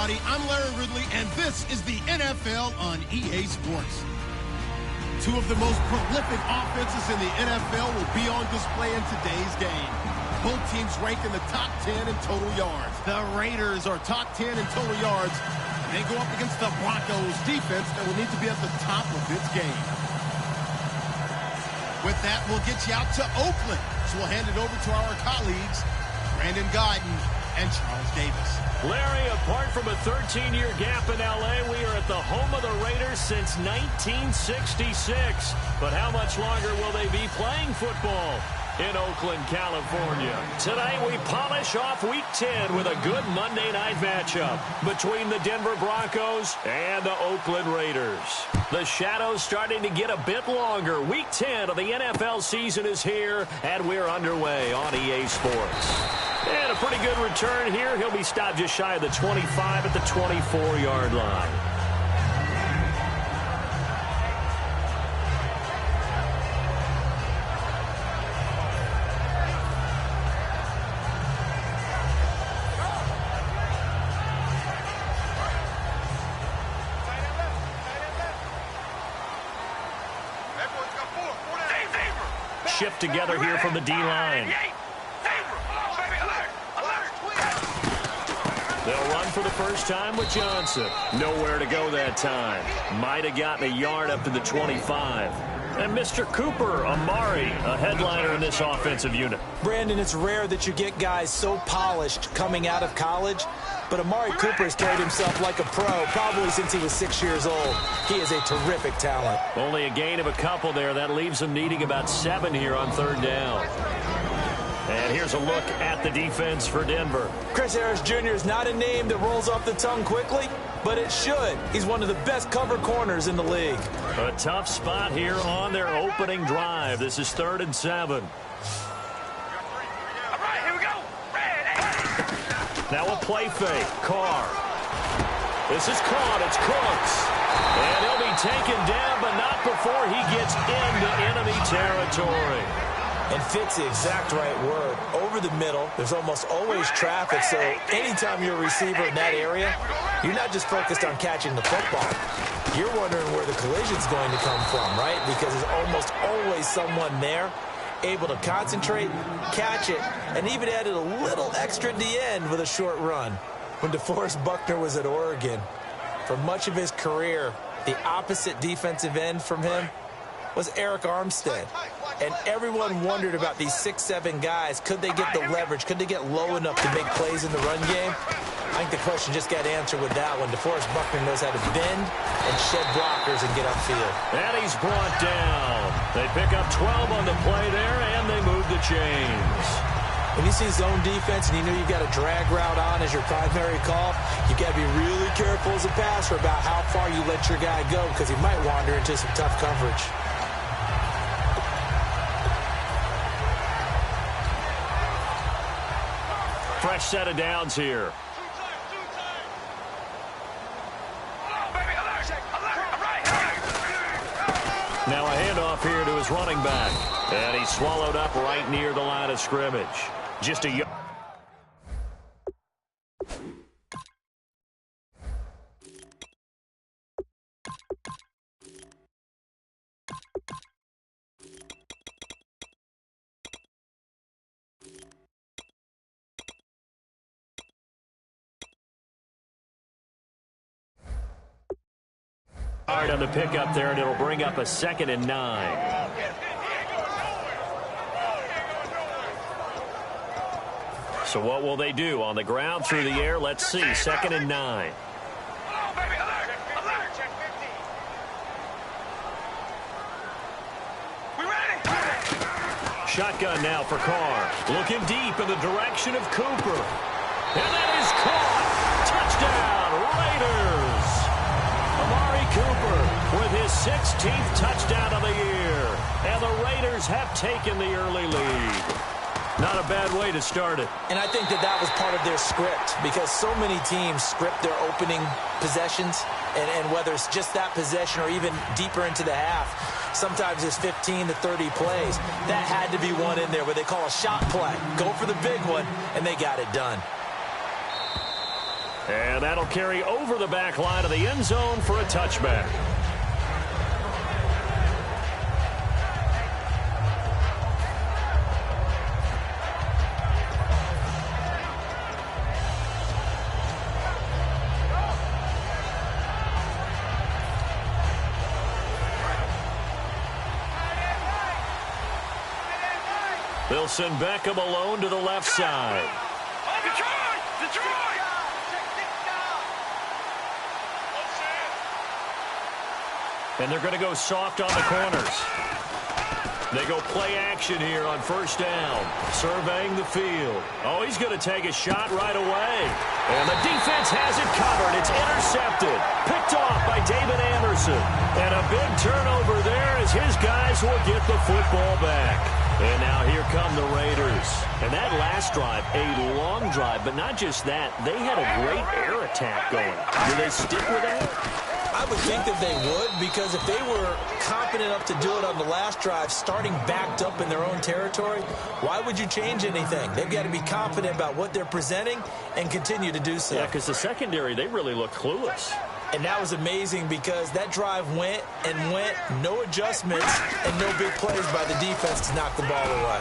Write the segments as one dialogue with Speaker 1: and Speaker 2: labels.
Speaker 1: everybody. I'm Larry Ridley, and this is the NFL on EA Sports. Two of the most prolific offenses in the NFL will be on display in today's game. Both teams rank in the top 10 in total yards. The Raiders are top 10 in total yards. They go up against the Broncos defense that will need to be at the top of its game. With that, we'll get you out to Oakland. So we'll hand it over to our colleagues, Brandon Guyton and Charles Davis.
Speaker 2: Larry, apart from a 13-year gap in L.A., we are at the home of the Raiders since 1966. But how much longer will they be playing football in Oakland, California? Tonight, we polish off Week 10 with a good Monday night matchup between the Denver Broncos and the Oakland Raiders. The shadow's starting to get a bit longer. Week 10 of the NFL season is here, and we're underway on EA Sports. And a pretty good return here. He'll be stopped just shy of the 25 at the 24-yard line. Shift together here from the D-line. They'll run for the first time with Johnson. Nowhere to go that time. Might have gotten a yard up to the 25. And Mr. Cooper, Amari, a headliner in this offensive unit.
Speaker 3: Brandon, it's rare that you get guys so polished coming out of college, but Amari Cooper has carried himself like a pro probably since he was 6 years old. He is a terrific talent.
Speaker 2: Only a gain of a couple there. That leaves him needing about 7 here on third down. And here's a look at the defense for Denver.
Speaker 3: Chris Harris Jr. is not a name that rolls off the tongue quickly, but it should. He's one of the best cover corners in the league.
Speaker 2: A tough spot here on their opening drive. This is 3rd and 7.
Speaker 4: All right, here we go.
Speaker 2: Now a play fake. Carr. This is caught. It's Cooks. And he'll be taken down, but not before he gets into enemy territory.
Speaker 3: And fits the exact right word. Over the middle, there's almost always traffic, so anytime you're a receiver in that area, you're not just focused on catching the football. You're wondering where the collision's going to come from, right? Because there's almost always someone there able to concentrate, catch it, and even added a little extra at the end with a short run. When DeForest Buckner was at Oregon, for much of his career, the opposite defensive end from him was Eric Armstead. And everyone wondered about these 6'7" guys. Could they get the leverage? Could they get low enough to make plays in the run game? I think the question just got answered with that one. DeForest Buckner knows how to bend and shed blockers and get upfield.
Speaker 2: And he's brought down. They pick up 12 on the play there, and they move the chains.
Speaker 3: When you see zone defense and you know you've got a drag route on as your primary call, you got to be really careful as a passer about how far you let your guy go because he might wander into some tough coverage.
Speaker 2: Fresh set of downs here. Now a handoff here to his running back. And he's swallowed up right near the line of scrimmage. Just a yard. On the pickup there, and it'll bring up a 2nd and 9. So what will they do? On the ground, through the air, let's see. 2nd and 9. Shotgun now for Carr. Looking deep in the direction of Cooper. And that is caught. Touchdown, Raiders. Amari Cooper with his 16th touchdown of the year. And the Raiders have taken the early lead. Not a bad way to start it.
Speaker 3: And I think that was part of their script because so many teams script their opening possessions. And whether it's just that possession or even deeper into the half, sometimes it's 15 to 30 plays. That had to be one in there where they call a shot play. Go for the big one, and they got it done.
Speaker 2: And that'll carry over the back line of the end zone for a touchback. They'll send Beckham alone to the left side. Detroit! And they're going to go soft on the corners. They go play action here on first down. Surveying the field. Oh, he's going to take a shot right away. And the defense has it covered. It's intercepted. Picked off by David Anderson. And a big turnover there as his guys will get the football back. And now here come the Raiders. And that last drive, a long drive, but not just that. They had a great air attack going. Do they stick with that?
Speaker 3: I would think that they would, because if they were confident enough to do it on the last drive, starting backed up in their own territory, why would you change anything? They've got to be confident about what they're presenting and continue to do so.
Speaker 2: Yeah, because the secondary, they really look clueless.
Speaker 3: And that was amazing because that drive went and went, no adjustments, and no big plays by the defense to knock the ball away.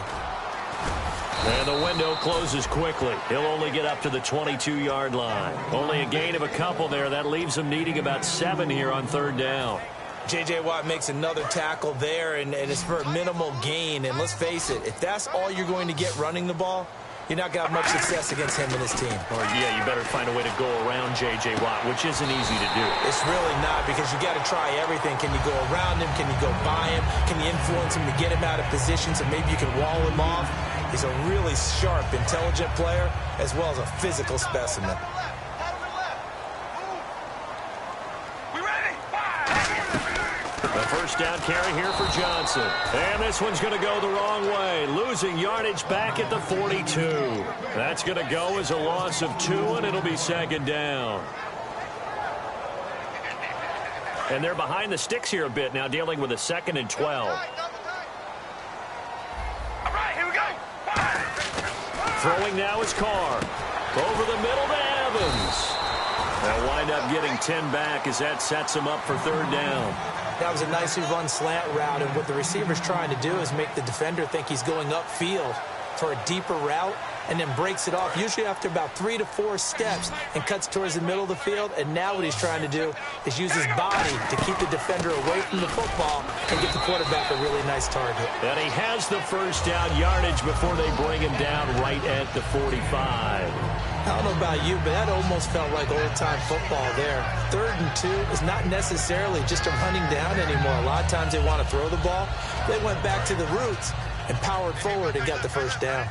Speaker 2: And the window closes quickly. He'll only get up to the 22-yard line. Only a gain of a couple there. That leaves him needing about 7 here on third down.
Speaker 3: J.J. Watt makes another tackle there, and it's for a minimal gain. And let's face it, if that's all you're going to get running the ball, you're not going to have much success against him and his team.
Speaker 2: Or, yeah, you better find a way to go around J.J. Watt, which isn't easy to do.
Speaker 3: It's really not, because you got to try everything. Can you go around him? Can you go by him? Can you influence him to get him out of position so maybe you can wall him off? He's a really sharp, intelligent player, as well as a physical specimen.
Speaker 2: The first down carry here for Johnson. And this one's going to go the wrong way. Losing yardage back at the 42. That's going to go as a loss of 2, and it'll be second down. And they're behind the sticks here a bit now, dealing with a 2nd and 12. Throwing now is Carr. Over the middle to Evans. They'll wind up getting 10 back as that sets him up for third down.
Speaker 3: That was a nicely run slant route, and what the receiver's trying to do is make the defender think he's going upfield for a deeper route, and then breaks it off, usually after about 3 to 4 steps, and cuts towards the middle of the field. And now what he's trying to do is use his body to keep the defender away from the football and get the quarterback a really nice target.
Speaker 2: And he has the first down yardage before they bring him down right at the 45.
Speaker 3: I don't know about you, but that almost felt like old-time football there. 3rd and 2 is not necessarily just a running down anymore. A lot of times they want to throw the ball. They went back to the roots and powered forward and got the first down.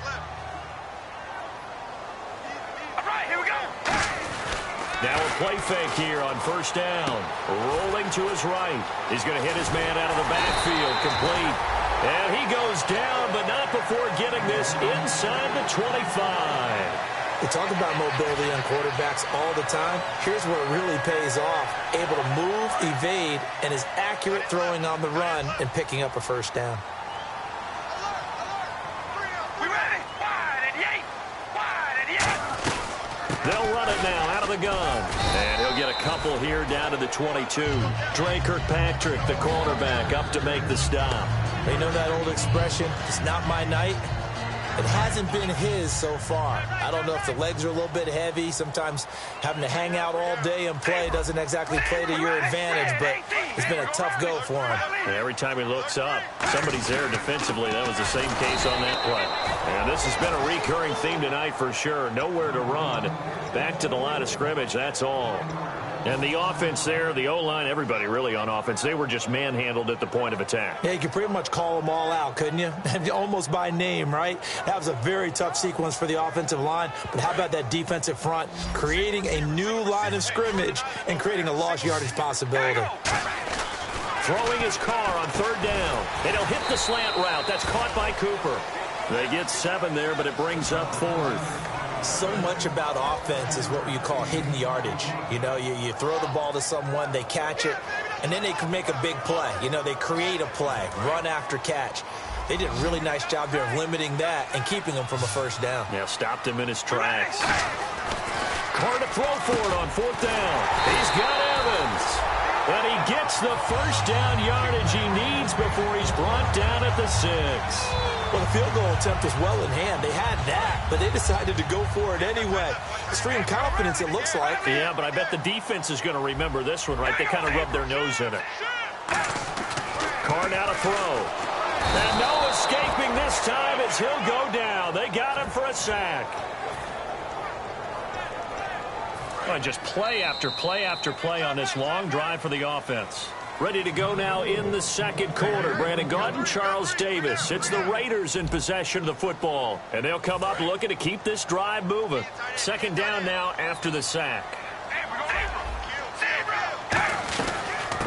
Speaker 2: Now a play fake here on first down. Rolling to his right. He's going to hit his man out of the backfield. Complete. And he goes down, but not before getting this inside the 25.
Speaker 3: We talk about mobility on quarterbacks all the time. Here's where it really pays off. Able to move, evade, and is accurate throwing on the run and picking up a first down.
Speaker 2: They'll run it now out of the gun. And he'll get a couple here down to the 22. Dre Kirkpatrick, the cornerback, up to make the stop.
Speaker 3: They know that old expression, it's not my night. It hasn't been his so far. I don't know if the legs are a little bit heavy. Sometimes having to hang out all day and play doesn't exactly play to your advantage, but it's been a tough go for him.
Speaker 2: And every time he looks up, somebody's there defensively. That was the same case on that play. And this has been a recurring theme tonight for sure. Nowhere to run. Back to the line of scrimmage, that's all. And the offense there, the O-line, everybody really on offense, they were just manhandled at the point of attack.
Speaker 3: Yeah, you could pretty much call them all out, couldn't you? Almost by name, right? That was a very tough sequence for the offensive line. But how about that defensive front, creating a new line of scrimmage and creating a lost yardage possibility.
Speaker 2: Throwing his car on third down. And he'll hit the slant route. That's caught by Cooper. They get 7 there, but it brings up 4th.
Speaker 3: So much about offense is what you call hidden yardage. You know, you throw the ball to someone, they catch it, and then they can make a big play. You know, they create a play, run after catch. They did a really nice job here of limiting that and keeping him from a first down.
Speaker 2: Yeah, stopped him in his tracks. Hard to throw for it on 4th down. He's got Evans. And he gets the first down yardage he needs before he's brought down at the 6.
Speaker 3: Well, the field goal attempt was well in hand. They had that, but they decided to go for it anyway. Extreme confidence, it looks like.
Speaker 2: Yeah, but I bet the defense is going to remember this one, right? They kind of rubbed their nose in it. Carr now to throw. And no escaping this time as he'll go down. They got him for a sack. And just play after play after play on this long drive for the offense. Ready to go now in the second quarter. Brandon Gaudin, Charles Davis. It's the Raiders in possession of the football. And they'll come up looking to keep this drive moving. 2nd down now after the sack.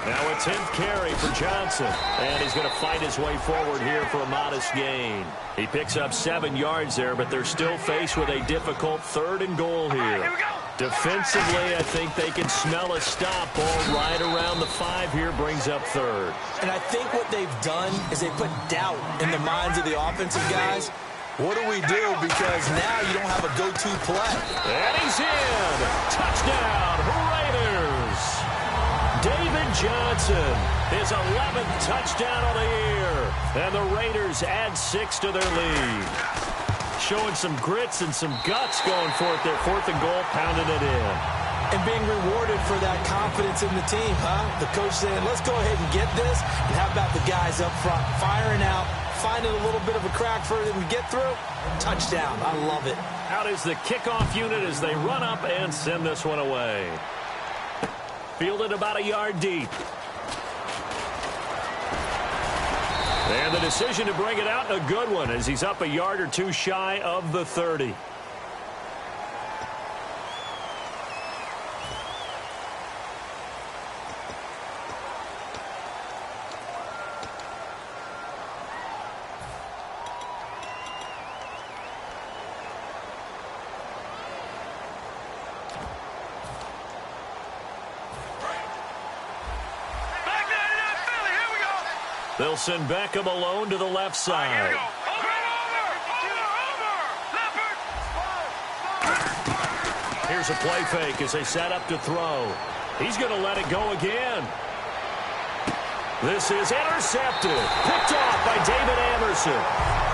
Speaker 2: Now a 10th carry for Johnson. And he's going to fight his way forward here for a modest gain. He picks up 7 yards there, but they're still faced with a difficult 3rd and goal here. Defensively, I think they can smell a stop. Ball right around the 5 here, brings up 3rd.
Speaker 3: And I think what they've done is they put doubt in the minds of the offensive guys. What do we do? Because now you don't have a go-to play.
Speaker 2: And he's in. Touchdown, Raiders. David Johnson, his 11th touchdown of the year. And the Raiders add 6 to their lead. Showing some grits and some guts going for it there. 4th and goal, pounding it in.
Speaker 3: And being rewarded for that confidence in the team, huh? The coach saying, let's go ahead and get this. And how about the guys up front firing out, finding a little bit of a crack for them to get through? Touchdown. I love it.
Speaker 2: Out is the kickoff unit as they run up and send this one away. Fielded about a yard deep. And the decision to bring it out, a good one, as he's up a yard or 2 shy of the 30. They'll send Beckham alone to the left side. Here's a play fake as they set up to throw. He's going to let it go again. This is intercepted. Picked off by David Anderson.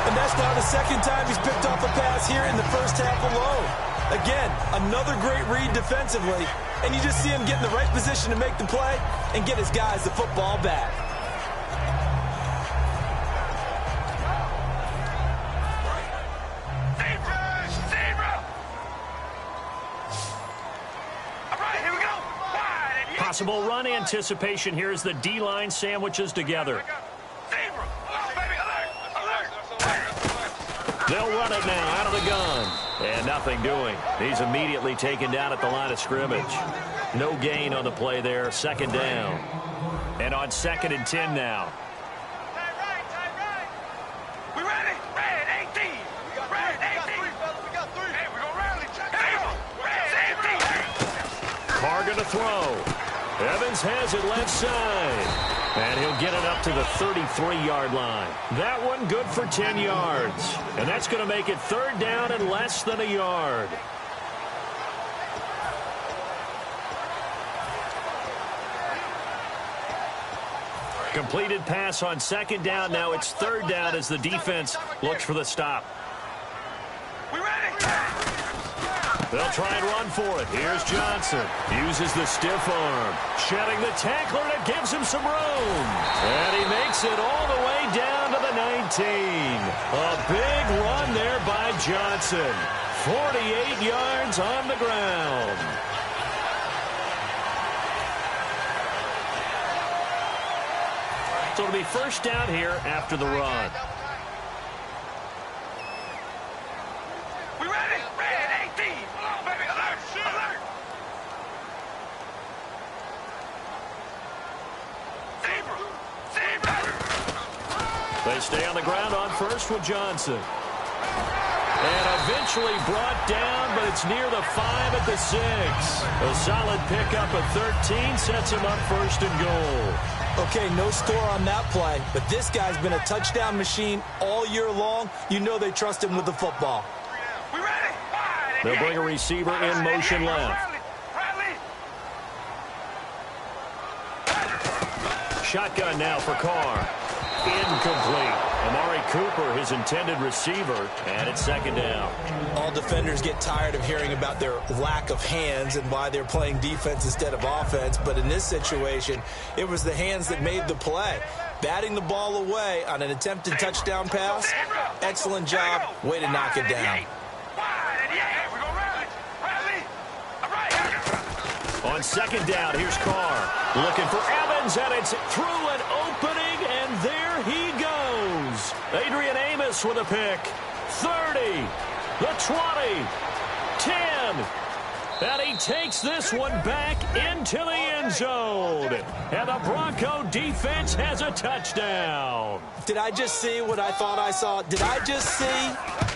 Speaker 3: And that's now the 2nd time he's picked off a pass here in the first half alone. Again, another great read defensively. And you just see him get in the right position to make the play and get his guys the football back.
Speaker 2: Possible run anticipation here as the D-line sandwiches together. They'll run it now out of the gun. And nothing doing. He's immediately taken down at the line of scrimmage. No gain on the play there. 2nd down. And on 2nd and 10 now.
Speaker 4: We ready? Red 18. Red 18. We got 3. Hey, we're going to rally.
Speaker 2: Carr going to throw. Evans has it left side. And he'll get it up to the 33-yard line. That one good for 10 yards. And that's going to make it 3rd down and less than a yard. Completed pass on 2nd down. Now it's 3rd down as the defense looks for the stop.
Speaker 4: We ready?
Speaker 2: They'll try and run for it. Here's Johnson. Uses the stiff arm. Shedding the tackler that gives him some room. And he makes it all the way down to the 19. A big run there by Johnson. 48 yards on the ground. So it'll be 1st down here after the run.
Speaker 4: We ready? Red 18. Come on, baby. Alert. Alert. Zebra.
Speaker 2: They stay on the ground on 1st with Johnson. And eventually brought down, but it's near the 5 at the 6. A solid pickup of 13 sets him up 1st and goal.
Speaker 3: Okay, no score on that play, but this guy's been a touchdown machine all year long. You know they trust him with the football.
Speaker 4: We ready? Wide
Speaker 2: They'll bring a receiver in motion left. Shotgun now for Carr. Incomplete. Amari Cooper, his intended receiver, and it's second down.
Speaker 3: All defenders get tired of hearing about their lack of hands and why they're playing defense instead of offense. But in this situation, it was the hands that made the play. Batting the ball away on an attempted touchdown pass. Excellent job. Way to knock it down.
Speaker 2: On second down, here's Carr. Looking for Evans, and it's through an opening, and there he goes. Adrian Amos with a pick. 30, the 20, 10. And he takes this one back into the end zone. And the Bronco defense has a touchdown.
Speaker 3: Did I just see what I thought I saw? Did I just see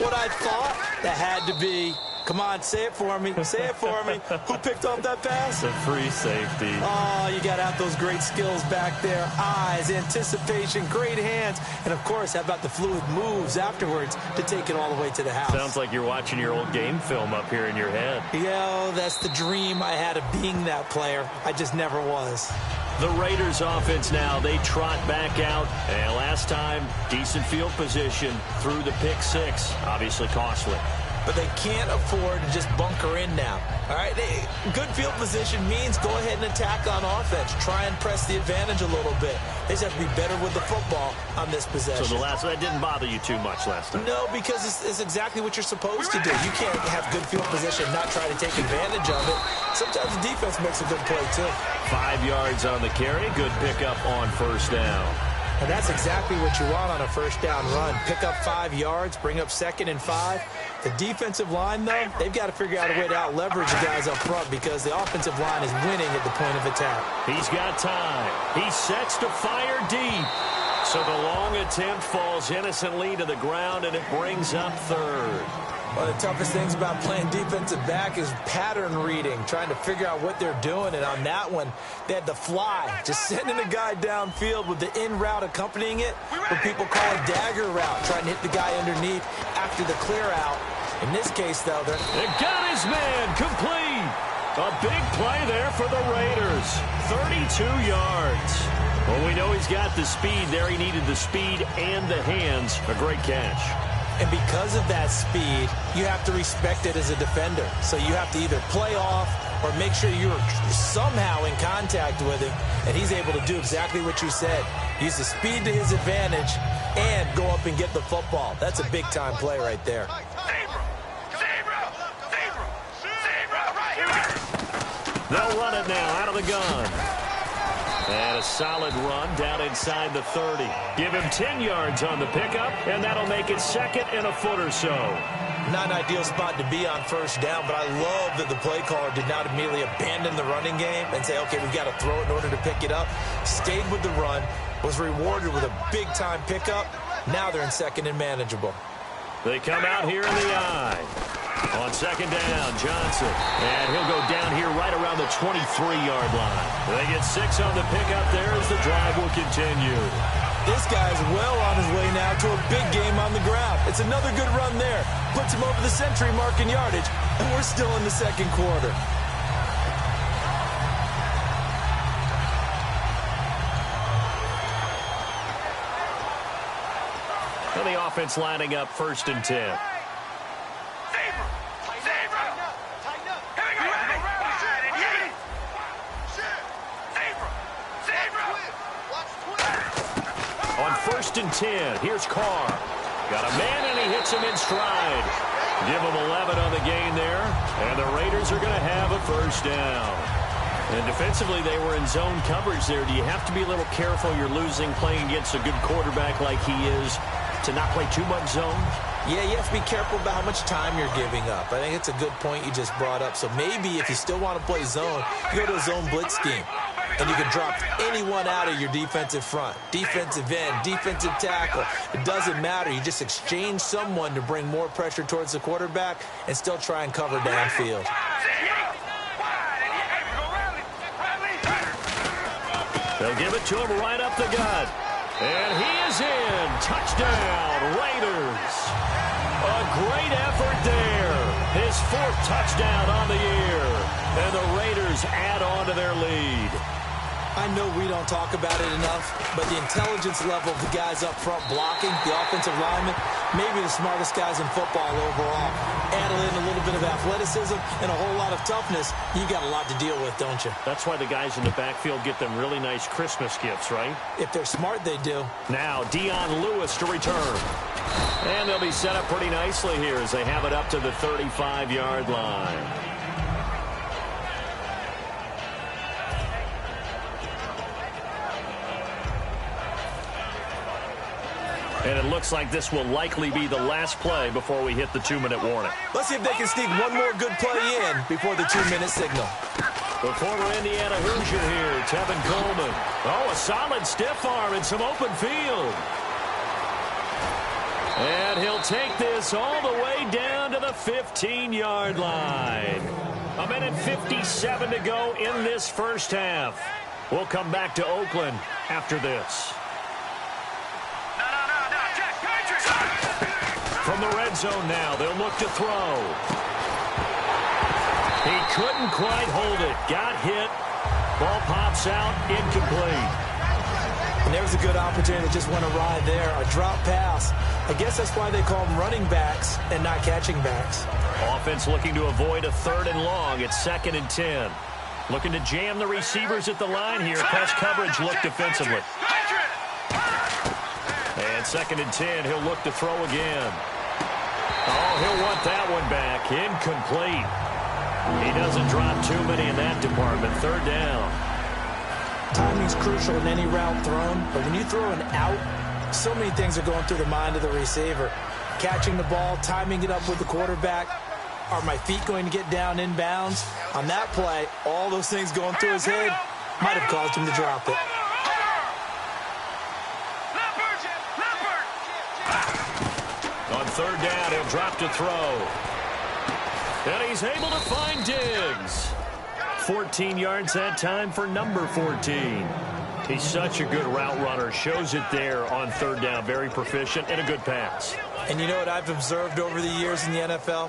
Speaker 3: what I thought? That had to be. Come on, say it for me. Say it for me. Who picked off that pass?
Speaker 2: A free safety.
Speaker 3: Oh, you got to have those great skills back there. Eyes, anticipation, great hands. And, of course, how about the fluid moves afterwards to take it all the way to the house?
Speaker 2: Sounds like you're watching your old game film up here in your head.
Speaker 3: Yeah, that's the dream I had of being that player. I just never was.
Speaker 2: The Raiders offense now, they trot back out. And last time, decent field position through the pick six. Obviously costly.
Speaker 3: But they can't afford to just bunker in now. All right, good field position means go ahead and attack on offense. Try and press the advantage a little bit. They just have to be better with the football on this possession.
Speaker 2: So that didn't bother you too much last time?
Speaker 3: No, because it's exactly what you're supposed to do. You can't have good field position and not try to take advantage of it. Sometimes the defense makes a good play, too.
Speaker 2: 5 yards on the carry. Good pickup on first down.
Speaker 3: And that's exactly what you want on a first down run. Pick up 5 yards, bring up 2nd and 5. The defensive line, though, they've got to figure out a way to out-leverage the guys up front because the offensive line is winning at the point of attack.
Speaker 2: He's got time. He sets to fire deep. So the long attempt falls innocently to the ground, and it brings up third.
Speaker 3: One of the toughest things about playing defensive back is pattern reading, trying to figure out what they're doing. And on that one, they had the fly, just sending a guy downfield with the in route accompanying it, what people call a dagger route, trying to hit the guy underneath after the clear out. In this case, though,
Speaker 2: they got his man complete. A big play there for the Raiders. 32 yards. Well, we know he's got the speed there. He needed the speed and the hands. A great catch.
Speaker 3: And because of that speed, you have to respect it as a defender. So you have to either play off or make sure you're somehow in contact with him. And he's able to do exactly what you said. Use the speed to his advantage and go up and get the football. That's a big-time play right there.
Speaker 2: They'll run it now out of the gun. And a solid run down inside the 30. Give him 10 yards on the pickup, and that'll make it 2nd and a foot or so.
Speaker 3: Not an ideal spot to be on first down, but I love that the play caller did not immediately abandon the running game and say, okay, we've got to throw it in order to pick it up. Stayed with the run, was rewarded with a big-time pickup. Now they're in 2nd and manageable.
Speaker 2: They come out here in the eye. On 2nd down, Johnson. And he'll go down here right around the 23-yard line. They get 6 on the pickup there as the drive will continue.
Speaker 3: This guy's well on his way now to a big game on the ground. It's another good run there. Puts him over the century mark in yardage, and we're still in the 2nd quarter.
Speaker 2: And the offense lining up 1st and 10. On 1st and 10, here's Carr. Got a man, and he hits him in stride. Give him 11 on the gain there, and the Raiders are going to have a first down. And defensively, they were in zone coverage there. Do you have to be a little careful? You're losing playing against a good quarterback like he is to not play too much zone?
Speaker 3: Yeah, you have to be careful about how much time you're giving up. I think it's a good point you just brought up. So maybe if you still want to play zone, you go to a zone blitz scheme. And you can drop anyone out of your defensive front. Defensive end, defensive tackle. It doesn't matter. You just exchange someone to bring more pressure towards the quarterback and still try and cover downfield.
Speaker 2: They'll give it to him right up the gut. And he is in. Touchdown, Raiders. A great effort there. His fourth touchdown on the year. And the Raiders add on to their lead.
Speaker 3: I know we don't talk about it enough, but the intelligence level of the guys up front blocking, the offensive linemen, maybe the smartest guys in football overall. Add in a little bit of athleticism and a whole lot of toughness, you got a lot to deal with, don't you?
Speaker 2: That's why the guys in the backfield get them really nice Christmas gifts, right?
Speaker 3: If they're smart, they do.
Speaker 2: Now, Dion Lewis to return. And they'll be set up pretty nicely here as they have it up to the 35-yard line. And it looks like this will likely be the last play before we hit the 2-minute warning.
Speaker 3: Let's see if they can sneak one more good play in before the 2-minute signal.
Speaker 2: The former Indiana Hoosier here, Tevin Coleman. Oh, a solid stiff arm and some open field. And he'll take this all the way down to the 15-yard line. 1:57 to go in this first half. We'll come back to Oakland after this. From the red zone now, they'll look to throw. He couldn't quite hold it. Got hit. Ball pops out, incomplete.
Speaker 3: And there was a good opportunity that just went awry there. A drop pass. I guess that's why they call them running backs and not catching backs.
Speaker 2: Offense looking to avoid a 3rd and long. It's 2nd and 10. Looking to jam the receivers at the line here. Press coverage look defensively. And 2nd and 10, he'll look to throw again. Oh, he'll want that one back. Incomplete. He doesn't drop too many in that department. 3rd down.
Speaker 3: Timing's crucial in any route thrown, but when you throw an out, so many things are going through the mind of the receiver. Catching the ball, timing it up with the quarterback. Are my feet going to get down inbounds? On that play, all those things going through his head might have caused him to drop it.
Speaker 2: On 3rd down, he'll drop to throw. And he's able to find Diggs. 14 yards that time for number 14. He's such a good route runner. Shows it there on 3rd down. Very proficient and a good pass.
Speaker 3: And you know what I've observed over the years in the NFL?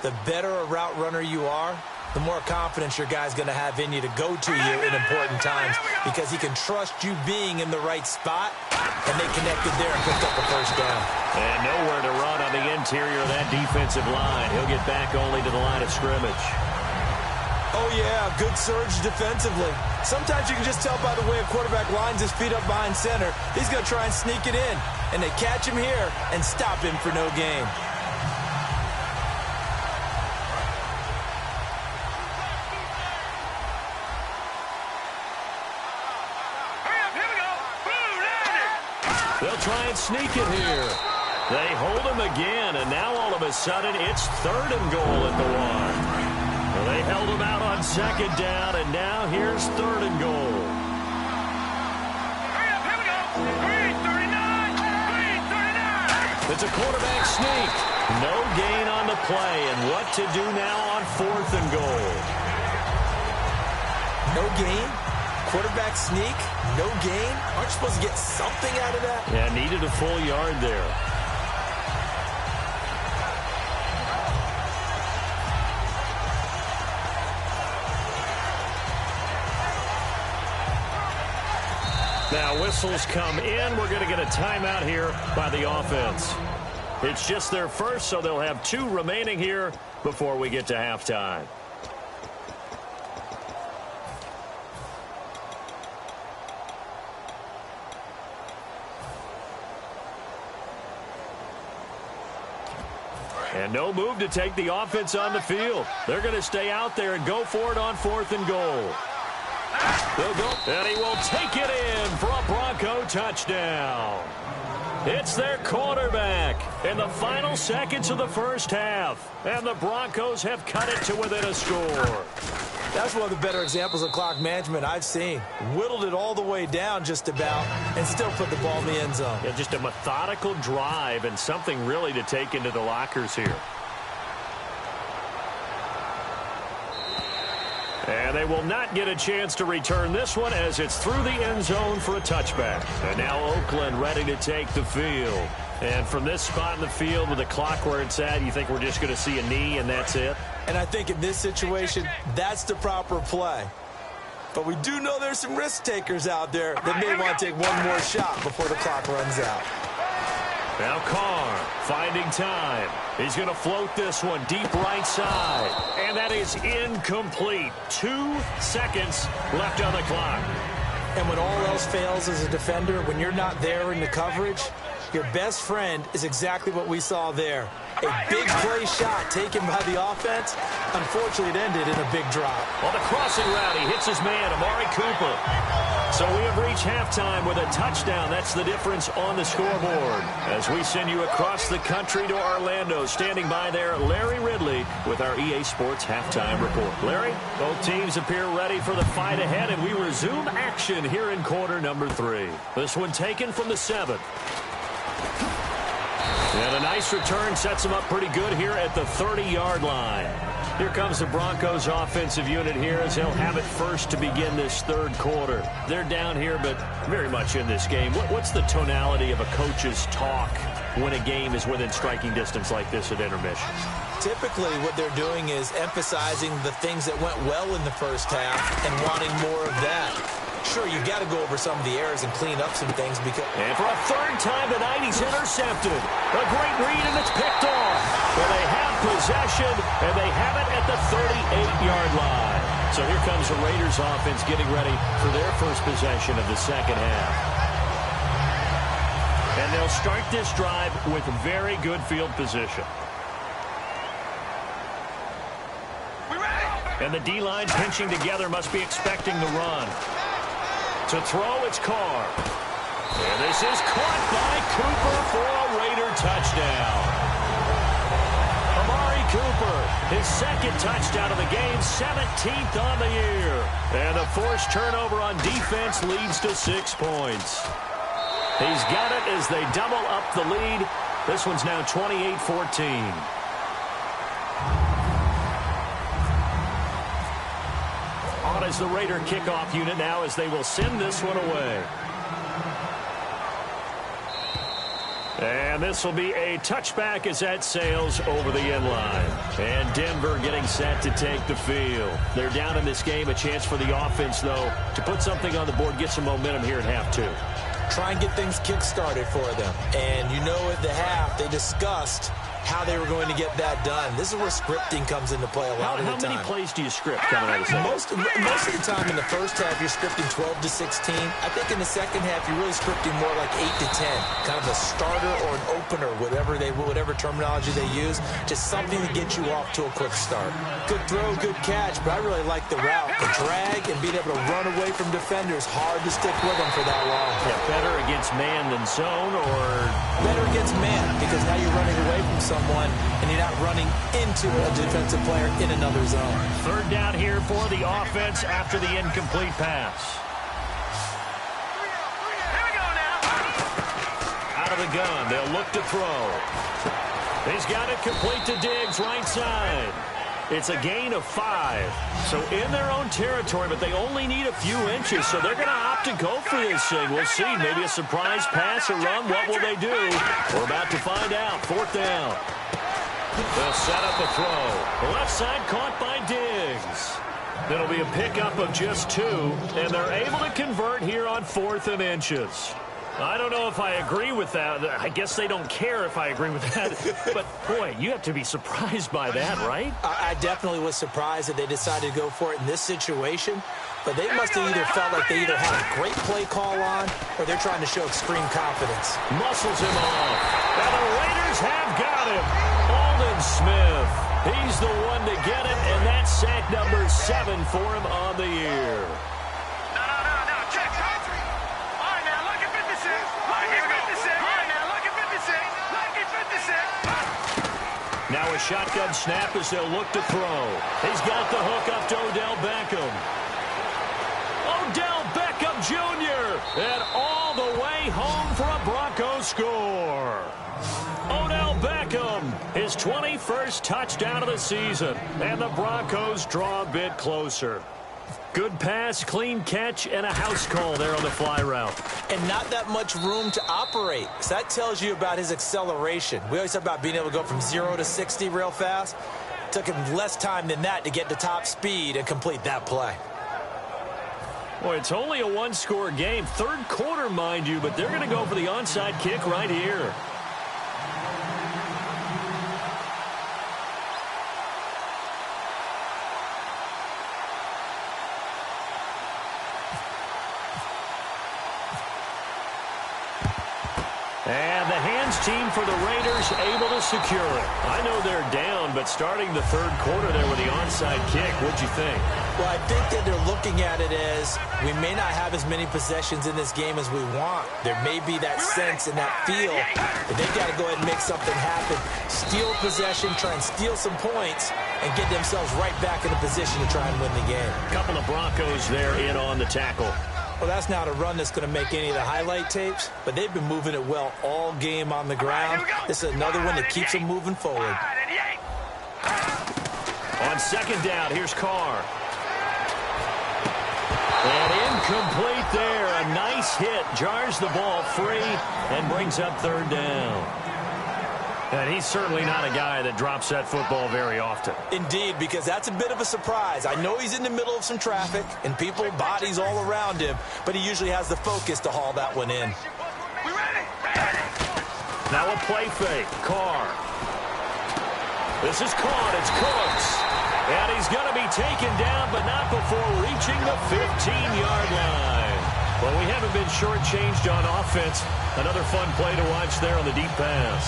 Speaker 3: The better a route runner you are, the more confidence your guy's going to have in you to go to you in important times because he can trust you being in the right spot, and they connected there and picked up the 1st down.
Speaker 2: And nowhere to run on the interior of that defensive line. He'll get back only to the line of scrimmage.
Speaker 3: Oh, yeah, good surge defensively. Sometimes you can just tell by the way a quarterback lines his feet up behind center. He's going to try and sneak it in, and they catch him here and stop him for no gain.
Speaker 2: They'll try and sneak it here. They hold him again, and now all of a sudden it's 3rd and goal at the 1. Well, they held him out on 2nd down, and now here's 3rd and goal. It's a quarterback sneak. No gain on the play, and what to do now on 4th and goal.
Speaker 3: No gain? Quarterback sneak? No gain? Aren't you supposed to get something out of that?
Speaker 2: Yeah, needed a full yard there. Now whistles come in. We're going to get a timeout here by the offense. It's just their first, so they'll have 2 remaining here before we get to halftime. And no move to take the offense on the field. They're going to stay out there and go for it on 4th and goal. They'll go, and he will take it in for a Bronco touchdown. It's their quarterback in the final seconds of the first half. And the Broncos have cut it to within a score.
Speaker 3: That's one of the better examples of clock management I've seen. Whittled it all the way down just about and still put the ball in the end zone.
Speaker 2: Yeah, just a methodical drive and something really to take into the lockers here. And they will not get a chance to return this one as it's through the end zone for a touchback. And now Oakland ready to take the field. And from this spot in the field with the clock where it's at, you think we're just going to see a knee and that's it?
Speaker 3: And I think in this situation, that's the proper play. But we do know there's some risk takers out there that may want to take one more shot before the clock runs out.
Speaker 2: Now Carr finding time. He's going to float this one deep right side. And that is incomplete. 2 seconds left on the clock.
Speaker 3: And when all else fails as a defender, when you're not there in the coverage, your best friend is exactly what we saw there. A big play shot taken by the offense. Unfortunately, it ended in a big drop.
Speaker 2: On the crossing route, he hits his man, Amari Cooper. So we have reached halftime with a touchdown. That's the difference on the scoreboard. As we send you across the country to Orlando, standing by there, Larry Ridley with our EA Sports halftime report. Larry, both teams appear ready for the fight ahead, and we resume action here in quarter number 3. This one taken from the 7. And a nice return sets them up pretty good here at the 30-yard line. Here comes the Broncos offensive unit here as they'll have it first to begin this third quarter. They're down here, but very much in this game. What's the tonality of a coach's talk when a game is within striking distance like this at intermission?
Speaker 3: Typically, what they're doing is emphasizing the things that went well in the first half and wanting more of that. Sure, you've got to go over some of the errors and clean up some things because...
Speaker 2: And for a third time tonight, he's intercepted. A great read, and it's picked off. Well, they have possession, and they have it at the 38-yard line. So here comes the Raiders offense getting ready for their first possession of the second half. And they'll start this drive with very good field position. And the D-line pinching together must be expecting the run. To throw, it's Carr. And this is caught by Cooper for a Raider touchdown. Amari Cooper, his second touchdown of the game, 17th on the year. And a forced turnover on defense leads to 6 points. He's got it as they double up the lead. This one's now 28-14. On as the Raider kickoff unit now as they will send this one away. And this will be a touchback as that sails over the end line. And Denver getting set to take the field. They're down in this game. A chance for the offense, though, to put something on the board, get some momentum here at half 2.
Speaker 3: Try and get things kick-started for them. And you know at the half they discussed how they were going to get that done. This is where scripting comes into play a lot of the time.
Speaker 2: How many plays do you script coming out of the second?
Speaker 3: Most of the time in the first half, you're scripting 12 to 16. I think in the second half, you're really scripting more like 8 to 10. Kind of a starter or an opener, whatever terminology they use. Just something to get you off to a quick start. Good throw, good catch, but I really like the route. The drag and being able to run away from defenders, hard to stick with them for that long.
Speaker 2: Yeah, better against man than zone, or?
Speaker 3: Better against man, because now you're running away from someone and you're not running into a defensive player in another zone.
Speaker 2: Third down here for the offense after the incomplete pass.
Speaker 4: Here we go now.
Speaker 2: Out of the gun, they'll look to throw. He's got it complete to Diggs, right side. It's a gain of 5. So in their own territory, but they only need a few inches, so they're going to opt to go for this thing. We'll see. Maybe a surprise pass or run. What will they do? We're about to find out. 4th down. They'll set up a throw. Left side caught by Diggs. It'll be a pickup of just 2, and they're able to convert here on 4th and inches. I don't know if I agree with that. I guess they don't care if I agree with that. But, boy, you have to be surprised by that, right?
Speaker 3: I definitely was surprised that they decided to go for it in this situation. But they must have either felt like they either had a great play call on or they're trying to show extreme confidence.
Speaker 2: Muscles him off. Now the Raiders have got him. Aldon Smith. He's the one to get it, and that's sack number 7 for him on the year. Now a shotgun snap as they'll look to throw. He's got the hook up to Odell Beckham. Odell Beckham Jr. And all the way home for a Broncos score. Odell Beckham, his 21st touchdown of the season. And the Broncos draw a bit closer. Good pass, clean catch, and a house call there on the fly route.
Speaker 3: And not that much room to operate. So that tells you about his acceleration. We always talk about being able to go from 0 to 60 real fast. Took him less time than that to get to top speed and complete that play.
Speaker 2: Boy, it's only a one-score game. Third quarter, mind you, but they're going to go for the onside kick right here. And the hands team for the Raiders able to secure it. I know they're down, but starting the third quarter there with the onside kick, what'd you think?
Speaker 3: Well, I think that they're looking at it as we may not have as many possessions in this game as we want. There may be that sense and that feel that they've got to go ahead and make something happen. Steal possession, try and steal some points, and get themselves right back in a position to try and win the game.
Speaker 2: A couple of Broncos there in on the tackle.
Speaker 3: Well, that's not a run that's going to make any of the highlight tapes, but they've been moving it well all game on the ground. This is another one that keeps them moving forward.
Speaker 2: On second down, here's Carr. And incomplete there. A nice hit. Jars the ball free and brings up third down. And he's certainly not a guy that drops that football very often.
Speaker 3: Indeed, because that's a bit of a surprise. I know he's in the middle of some traffic and people, bodies all around him, but he usually has the focus to haul that one in.
Speaker 2: Now a play fake. Carr. This is caught. It's Cooks. And he's going to be taken down, but not before reaching the 15-yard line. Well, we haven't been shortchanged on offense. Another fun play to watch there on the deep pass.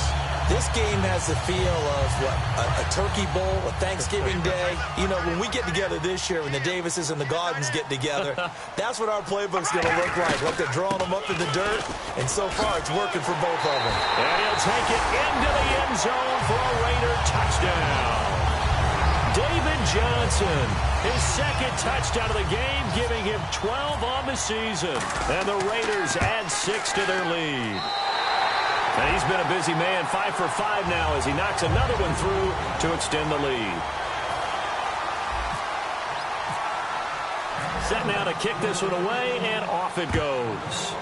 Speaker 3: This game has the feel of, what, a turkey bowl, a Thanksgiving day. You know, when we get together this year, when the Davises and the Gaudens get together, that's what our playbook's going to look like. Like they're drawing them up in the dirt, and so far it's working for both of them.
Speaker 2: And he'll take it into the end zone for a Raider touchdown. David Johnson, his second touchdown of the game, giving him 12 on the season. And the Raiders add 6 to their lead. And he's been a busy man, 5 for 5 now as he knocks another one through to extend the lead. Set now to kick this one away, and off it goes.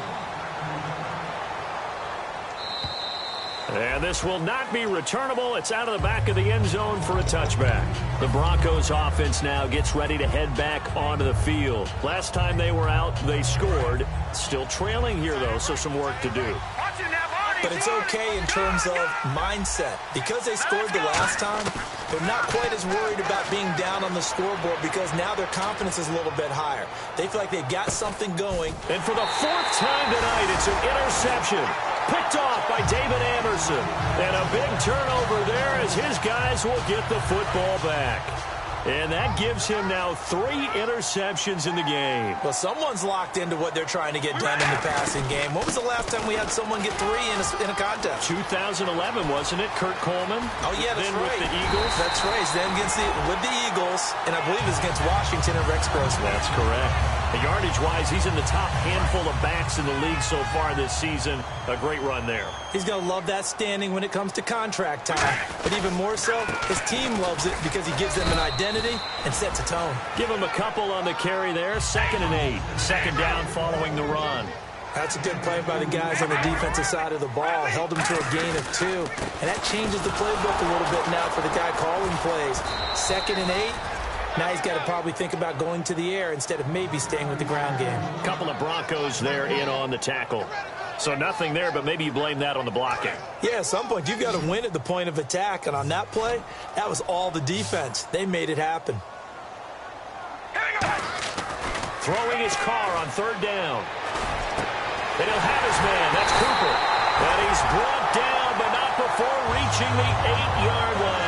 Speaker 2: And this will not be returnable. It's out of the back of the end zone for a touchback. The Broncos offense now gets ready to head back onto the field. Last time they were out, they scored. Still trailing here, though, so some work to do.
Speaker 3: But it's okay in terms of mindset. Because they scored the last time, they're not quite as worried about being down on the scoreboard because now their confidence is a little bit higher. They feel like they've got something going.
Speaker 2: And for the 4th time tonight, it's an interception. Picked off by David Anderson. And a big turnover there as his guys will get the football back. And that gives him now 3 interceptions in the game.
Speaker 3: Well, someone's locked into what they're trying to get done in the passing game. When was the last time we had someone get 3 in a contest?
Speaker 2: 2011, wasn't it? Kurt Coleman?
Speaker 3: Oh, yeah, that's
Speaker 2: then
Speaker 3: right.
Speaker 2: With the Eagles?
Speaker 3: That's right. Then with the Eagles, and I believe it's against Washington and Rex Grossman.
Speaker 2: That's correct. Yardage-wise, he's in the top handful of backs in the league so far this season. A great run there.
Speaker 3: He's going to love that standing when it comes to contract time. But even more so, his team loves it because he gives them an identity and sets a tone.
Speaker 2: Give him a couple on the carry there. 2nd and 8. Second down following the run.
Speaker 3: That's a good play by the guys on the defensive side of the ball. Held him to a gain of 2. And that changes the playbook a little bit now for the guy calling plays. 2nd and 8. Now he's got to probably think about going to the air instead of maybe staying with the ground game.
Speaker 2: Couple of Broncos there in on the tackle. So nothing there, but maybe you blame that on the blocking.
Speaker 3: Yeah, at some point you've got to win at the point of attack. And on that play, that was all the defense. They made it happen.
Speaker 2: Throwing his car on 3rd down. And he'll have his man. That's Cooper. And he's brought down, but not before reaching the 8-yard line.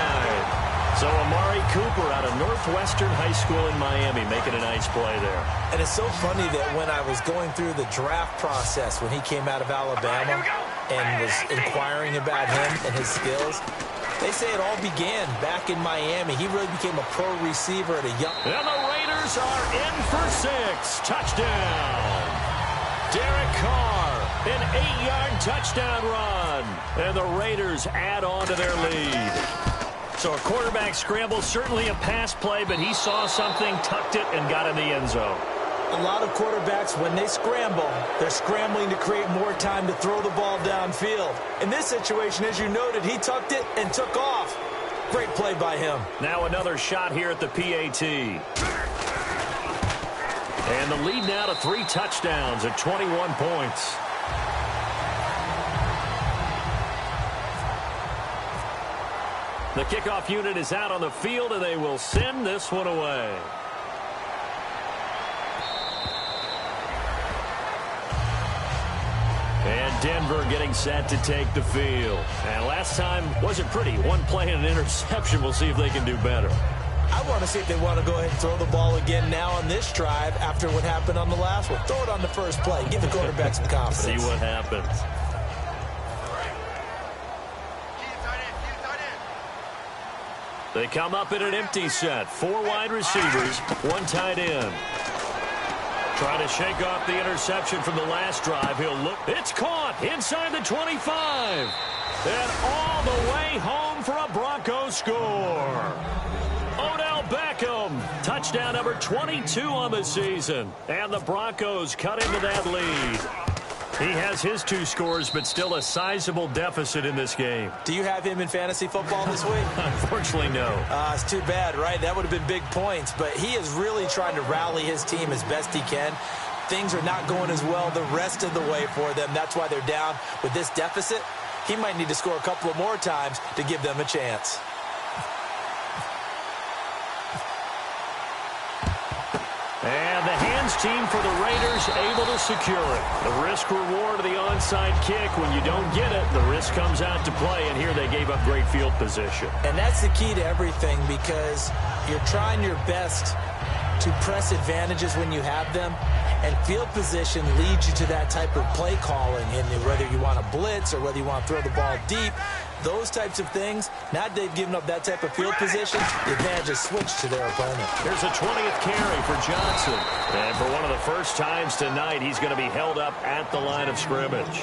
Speaker 2: So Amari Cooper out of Northwestern High School in Miami making a nice play there.
Speaker 3: And it's so funny that when I was going through the draft process when he came out of Alabama and was inquiring about him and his skills, they say it all began back in Miami. He really became a pro receiver at a young...
Speaker 2: And the Raiders are in for 6. Touchdown. Derek Carr, an 8-yard touchdown run. And the Raiders add on to their lead. So a quarterback scramble, certainly a pass play, but he saw something, tucked it, and got in the end zone.
Speaker 3: A lot of quarterbacks, when they scramble, they're scrambling to create more time to throw the ball downfield. In this situation, as you noted, he tucked it and took off. Great play by him.
Speaker 2: Now another shot here at the PAT. And the lead now to 3 touchdowns at 21 points. The kickoff unit is out on the field, and they will send this one away. And Denver getting set to take the field. And last time wasn't pretty. One play and an interception. We'll see if they can do better.
Speaker 3: I want to see if they want to go ahead and throw the ball again now on this drive after what happened on the last one. Throw it on the first play. Give the quarterback some confidence.
Speaker 2: See what happens. They come up in an empty set. 4 wide receivers, 1 tight end. Trying to shake off the interception from the last drive. He'll look. It's caught inside the 25. And all the way home for a Broncos score. Odell Beckham, touchdown number 22 on the season. And the Broncos cut into that lead. He has his 2 scores, but still a sizable deficit in this game.
Speaker 3: Do you have him in fantasy football this week?
Speaker 2: Unfortunately, no.
Speaker 3: It's too bad, right? That would have been big points, but he is really trying to rally his team as best he can. Things are not going as well the rest of the way for them. That's why they're down with this deficit. He might need to score a couple of more times to give them a chance.
Speaker 2: And the hands team for the Raiders able to secure it. The risk-reward of the onside kick. When you don't get it, the risk comes out to play, and here they gave up great field position.
Speaker 3: And that's the key to everything, because you're trying your best to press advantages when you have them, and field position leads you to that type of play calling. And whether you want to blitz or whether you want to throw the ball deep, those types of things, now that they've given up that type of field position, the advantage is switched to their opponent.
Speaker 2: Here's a 20th carry for Johnson. And for one of the first times tonight, he's going to be held up at the line of scrimmage.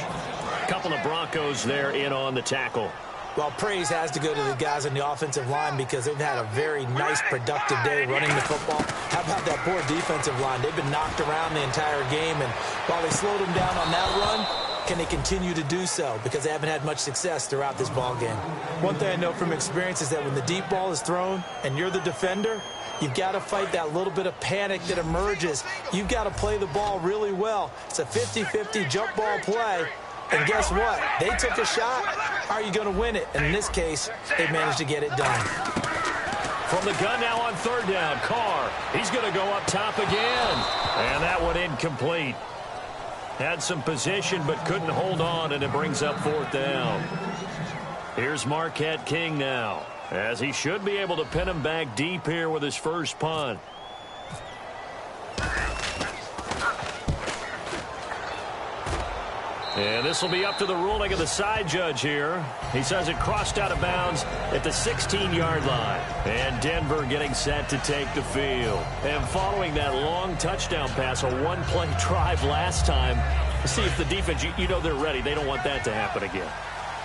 Speaker 2: A couple of Broncos there in on the tackle.
Speaker 3: Well, praise has to go to the guys on the offensive line because they've had a very nice, productive day running the football. How about that poor defensive line? They've been knocked around the entire game, and while they slowed them down on that run, can they continue to do so? Because they haven't had much success throughout this ball game. One thing I know from experience is that when the deep ball is thrown and you're the defender, you've got to fight that little bit of panic that emerges. You've got to play the ball really well. It's a 50-50 jump ball play. And guess what? They took a shot. How are you going to win it? And in this case, they managed to get it done.
Speaker 2: From the gun now on 3rd down, Carr. He's going to go up top again. And that one incomplete. Had some position but couldn't hold on, and it brings up 4th down. Here's Marquette King now, as he should be able to pin him back deep here with his first punt. And this will be up to the ruling of the side judge here. He says it crossed out of bounds at the 16-yard line. And Denver getting set to take the field. And following that long touchdown pass, a one-play drive last time, see if the defense, you know they're ready. They don't want that to happen again.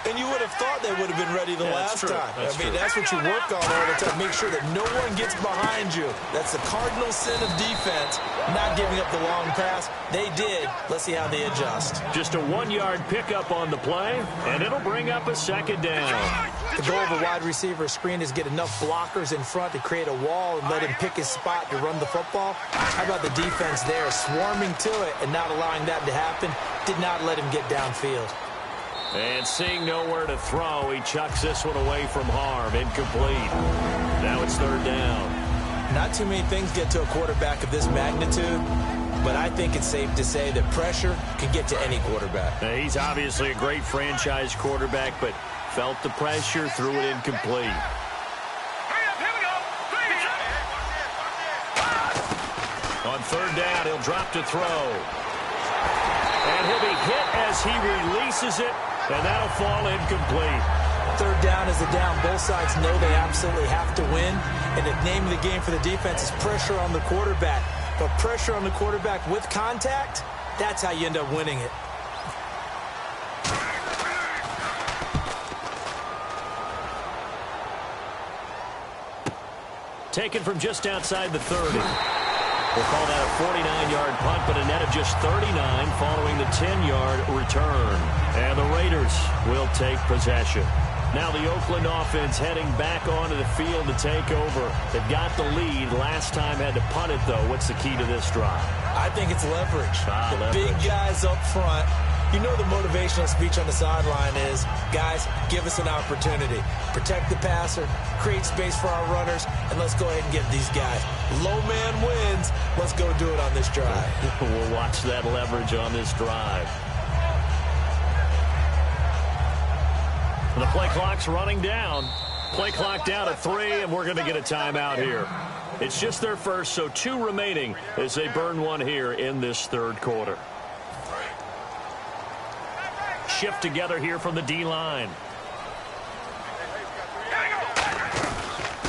Speaker 3: And you would have thought they would have been ready the last time. That's what you work on all the time. Make sure that no one gets behind you. That's the cardinal sin of defense, not giving up the long pass. They did. Let's see how they adjust.
Speaker 2: Just a 1-yard pickup on the play, and it'll bring up a 2nd down.
Speaker 3: The goal of a wide receiver screen is get enough blockers in front to create a wall and let him pick his spot to run the football. How about the defense there, swarming to it and not allowing that to happen? Did not let him get downfield.
Speaker 2: And seeing nowhere to throw, he chucks this one away from harm. Incomplete. Now it's 3rd down.
Speaker 3: Not too many things get to a quarterback of this magnitude, but I think it's safe to say that pressure can get to any quarterback.
Speaker 2: Now, he's obviously a great franchise quarterback, but felt the pressure, threw it incomplete. On 3rd down, he'll drop to throw. And he'll be hit as he releases it, and that'll fall incomplete.
Speaker 3: 3rd down is a down. Both sides know they absolutely have to win. And the name of the game for the defense is pressure on the quarterback. But pressure on the quarterback with contact, that's how you end up winning it.
Speaker 2: Taken from just outside the 30. We'll call that a 49-yard punt, but a net of just 39 following the 10-yard return. And the Raiders will take possession. Now the Oakland offense heading back onto the field to take over. They've got the lead. Last time had to punt it, though. What's the key to this drive?
Speaker 3: I think it's leverage.
Speaker 2: Leverage.
Speaker 3: Big guys up front. You know the motivational speech on the sideline is, guys, give us an opportunity. Protect the passer, create space for our runners, and let's go ahead and get these guys. Low man wins. Let's go do it on this drive.
Speaker 2: We'll watch that leverage on this drive. The play clock's running down. Play clock down to 3, and we're going to get a timeout here. It's just their first, so 2 remaining as they burn one here in this third quarter. Shift together here from the D-line.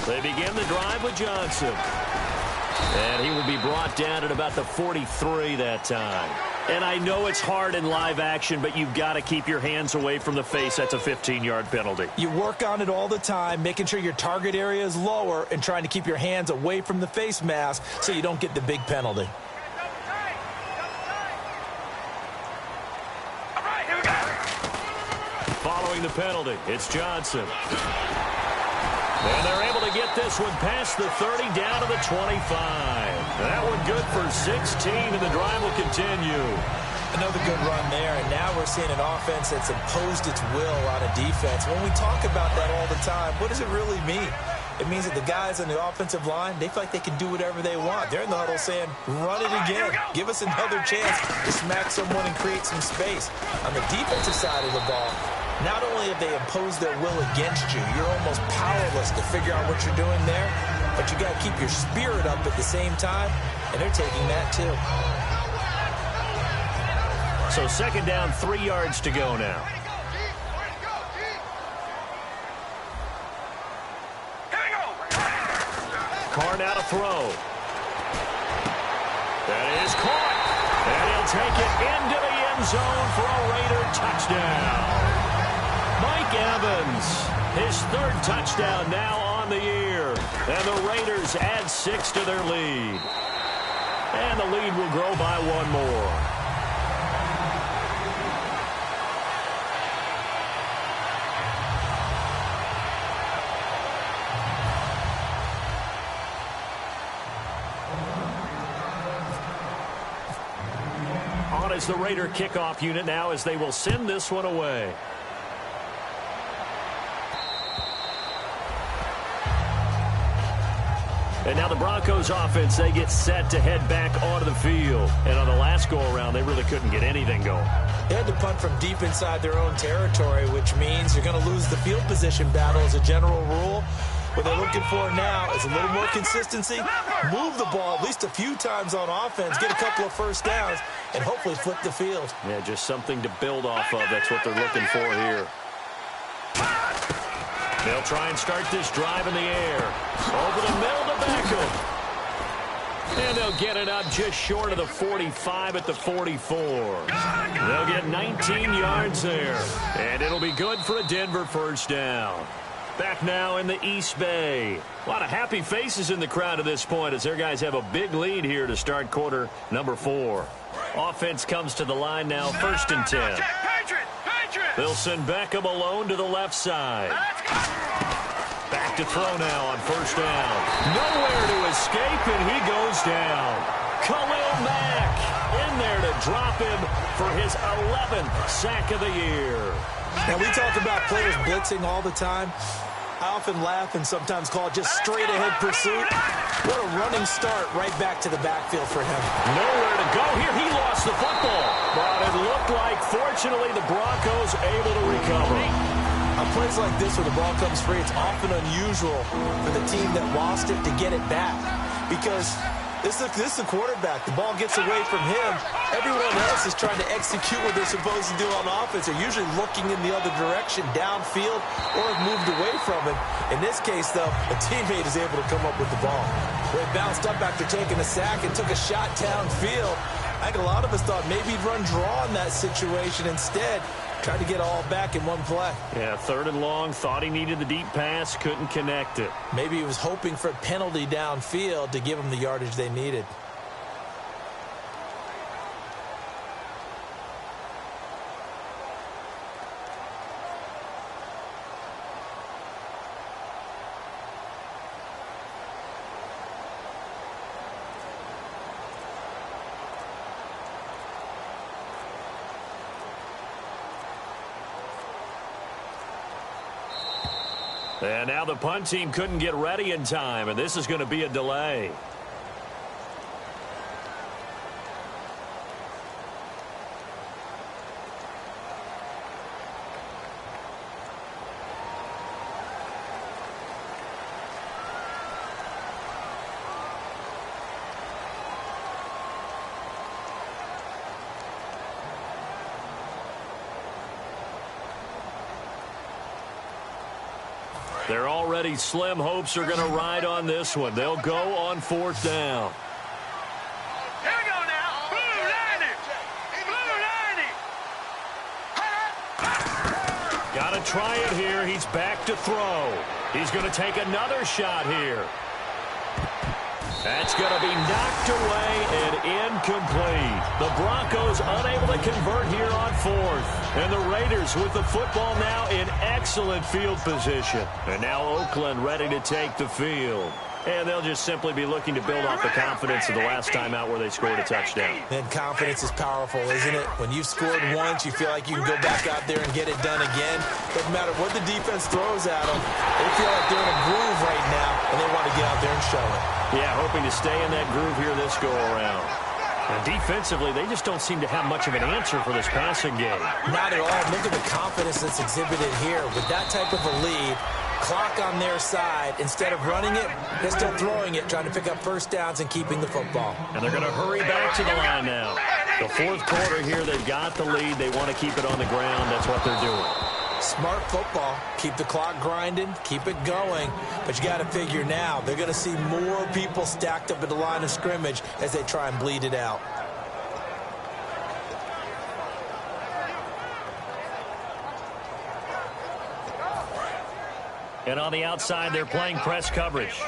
Speaker 2: They begin the drive with Johnson. And he will be brought down at about the 43 that time. And I know it's hard in live action, but you've got to keep your hands away from the face. That's a 15-yard penalty.
Speaker 3: You work on it all the time, making sure your target area is lower and trying to keep your hands away from the face mask so you don't get the big penalty.
Speaker 2: Following the penalty, it's Johnson. And they're able to get this one past the 30 down to the 25. That one good for 16, and the drive will continue.
Speaker 3: Another good run there, and now we're seeing an offense that's imposed its will on a defense. When we talk about that all the time, what does it really mean? It means that the guys on the offensive line, they feel like they can do whatever they want. They're in the huddle saying, run it again. Give us another chance to smack someone and create some space. On the defensive side of the ball, not only have they imposed their will against you, you're almost powerless to figure out what you're doing there, but you got to keep your spirit up at the same time, and they're taking that too.
Speaker 2: So second down, 3 yards to go now. Carr now to throw. That is caught. And he'll take it into the end zone for a Raider touchdown. Mike Evans, his 3rd touchdown now on the year. And the Raiders add 6 to their lead. And the lead will grow by 1 more. On is the Raider kickoff unit now as they will send this one away. And now the Broncos offense, they get set to head back onto the field. And on the last go-around, they really couldn't get anything going.
Speaker 3: They had to punt from deep inside their own territory, which means you're going to lose the field position battle as a general rule. What they're looking for now is a little more consistency, move the ball at least a few times on offense, get a couple of first downs, and hopefully flip the field.
Speaker 2: Yeah, just something to build off of. That's what they're looking for here. They'll try and start this drive in the air. Over the middle to Beckham. And they'll get it up just short of the 45 at the 44. They'll get 19 yards there. And it'll be good for a Denver first down. Back now in the East Bay. A lot of happy faces in the crowd at this point as their guys have a big lead here to start quarter number 4. Offense comes to the line now, 1st and 10. They'll send Beckham alone to the left side. Back to throw now on 1st down. Nowhere to escape, and he goes down. Khalil Mack in there to drop him for his 11th sack of the year.
Speaker 3: Now, we talk about players blitzing all the time. I often laugh and sometimes call it just straight-ahead pursuit. What a running start right back to the backfield for him.
Speaker 2: Nowhere to go here. He lost the football. But it looked like, fortunately, the Broncos able to recover.
Speaker 3: On plays like this where the ball comes free, it's often unusual for the team that lost it to get it back. Because this is the quarterback. The ball gets away from him. Everyone else is trying to execute what they're supposed to do on offense. They're usually looking in the other direction, downfield, or have moved away from it. In this case, though, a teammate is able to come up with the ball. Where he bounced up after taking a sack and took a shot downfield. I think a lot of us thought maybe he'd run draw in that situation. Instead, tried to get all back in one play.
Speaker 2: Yeah, 3rd and long. Thought he needed the deep pass. Couldn't connect it.
Speaker 3: Maybe he was hoping for a penalty downfield to give him the yardage they needed.
Speaker 2: And now the punt team couldn't get ready in time, and this is going to be a delay. Their already slim hopes are going to ride on this one. They'll go on 4th down.
Speaker 4: Here we go now. Blue 90. Blue 90.
Speaker 2: Got to try it here. He's back to throw. He's going to take another shot here. That's going to be knocked away and incomplete. The Broncos unable to convert here on 4th. And the Raiders with the football now in excellent field position. And now Oakland ready to take the field. And they'll just simply be looking to build off the confidence of the last time out where they scored a touchdown.
Speaker 3: And confidence is powerful, isn't it? When you've scored once, you feel like you can go back out there and get it done again. Doesn't matter what the defense throws at them. They feel like they're in a groove right now, and they want to get out there and show it.
Speaker 2: Yeah, hoping to stay in that groove here this go-around. And defensively, they just don't seem to have much of an answer for this passing game.
Speaker 3: Not at all. Look at the confidence that's exhibited here. With that type of a lead, clock on their side, instead of running it, they're still throwing it, trying to pick up first downs and keeping the football.
Speaker 2: And they're going to hurry back to the line now. The 4th quarter here, they've got the lead. They want to keep it on the ground. That's what they're doing.
Speaker 3: Smart football. Keep the clock grinding. Keep it going. But you got to figure now, they're going to see more people stacked up at the line of scrimmage as they try and bleed it out.
Speaker 2: And on the outside, they're playing press coverage.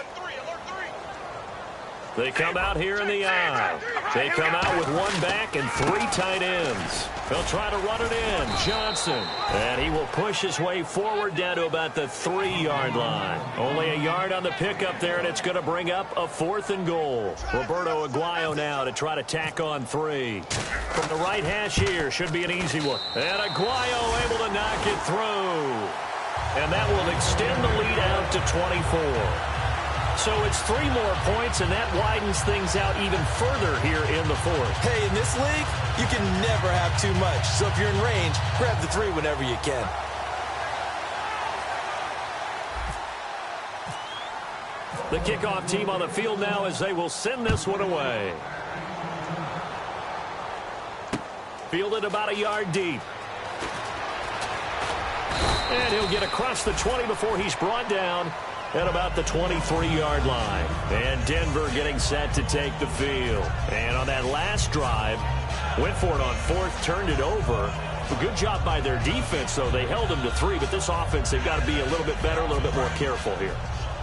Speaker 2: They come out here in the eye. They come out with 1 back and 3 tight ends. They'll try to run it in. Johnson. And he will push his way forward down to about the 3-yard line. Only a yard on the pickup there, and it's going to bring up a 4th and goal. Roberto Aguayo now to try to tack on 3. From the right hash here, should be an easy one. And Aguayo able to knock it through. And that will extend the lead out to 24. So it's 3 more points, and that widens things out even further here in the 4th.
Speaker 3: Hey, in this league, you can never have too much. So if you're in range, grab the 3 whenever you can.
Speaker 2: The kickoff team on the field now as they will send this one away. Fielded about a yard deep. And he'll get across the 20 before he's brought down at about the 23-yard line. And Denver getting set to take the field. And on that last drive, went for it on 4th, turned it over. A good job by their defense, though. They held them to 3, but this offense, they've got to be a little bit better, a little bit more careful here.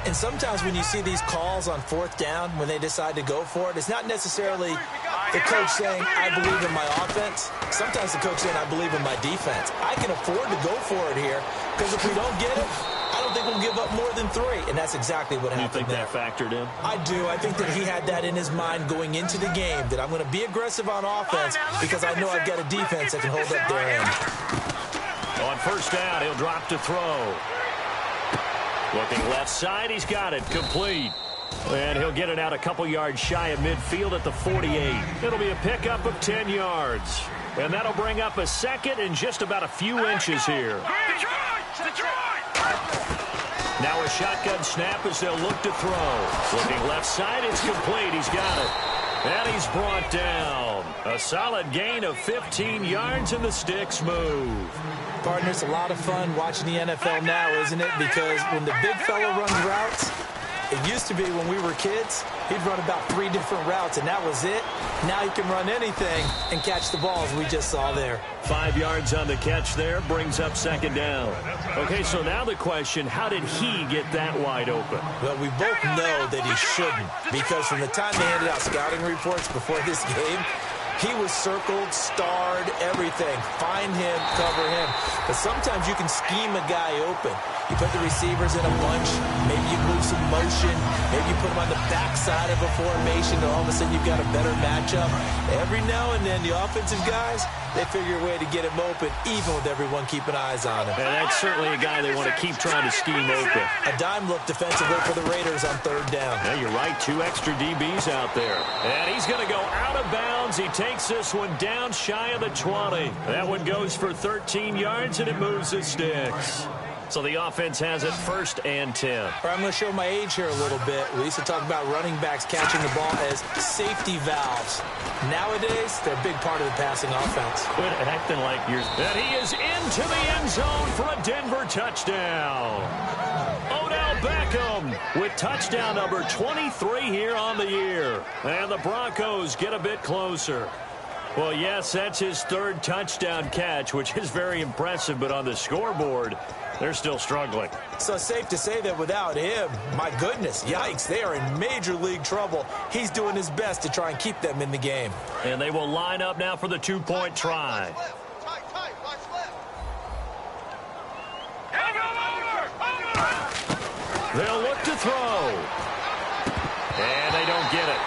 Speaker 3: And sometimes when you see these calls on 4th down, when they decide to go for it, it's not necessarily the coach saying, I believe in my offense. Sometimes the coach saying, I believe in my defense. I can afford to go for it here, because if we don't get it, I don't think we'll give up more than 3. And that's exactly what happened there.
Speaker 2: You think that factored in? I
Speaker 3: do. I think that he had that in his mind going into the game, that I'm going to be aggressive on offense because I know I've got a defense that can hold up their end.
Speaker 2: On 1st down, he'll drop to throw. Looking left side, he's got it. Complete. And he'll get it out a couple yards shy of midfield at the 48. It'll be a pickup of 10 yards. And that'll bring up a 2nd and just about a few inches here. Now a shotgun snap as they'll look to throw. Looking left side, it's complete. He's got it. And he's brought down. A solid gain of 15 yards, and the sticks move.
Speaker 3: Partner, it's a lot of fun watching the NFL now, isn't it? Because when the big fella runs routes, it used to be when we were kids, he'd run about 3 different routes, and that was it. Now he can run anything and catch the balls we just saw there.
Speaker 2: 5 yards on the catch there, brings up 2nd down. Okay, so now the question, how did he get that wide open?
Speaker 3: Well, we both know that he shouldn't, because from the time they handed out scouting reports before this game, he was circled, starred, everything. Find him, cover him. But sometimes you can scheme a guy open. You put the receivers in a bunch. Maybe you move some motion. Maybe you put them on the backside of a formation, and all of a sudden you've got a better matchup. Every now and then, the offensive guys, they figure a way to get him open, even with everyone keeping eyes on him.
Speaker 2: And that's certainly a guy they want to keep trying to scheme open.
Speaker 3: A dime look defensively for the Raiders on third down.
Speaker 2: Yeah, you're right. 2 extra DBs out there. And he's going to go out of bounds. He takes this one down shy of the 20. That one goes for 13 yards, and it moves the sticks. So the offense has it 1st and 10.
Speaker 3: All right, I'm going to show my age here a little bit. We used to talk about running backs catching the ball as safety valves. Nowadays, they're a big part of the passing offense.
Speaker 2: Quit acting like yours. And he is into the end zone for a Denver touchdown. Odell Beckham with touchdown number 23 here on the year. And the Broncos get a bit closer. Well, yes, that's his 3rd touchdown catch, which is very impressive, but on the scoreboard, they're still struggling.
Speaker 3: So safe to say that without him, my goodness, yikes, they are in major league trouble. He's doing his best to try and keep them in the game.
Speaker 2: And they will line up now for the 2-point try. They'll look to throw. And they don't get it.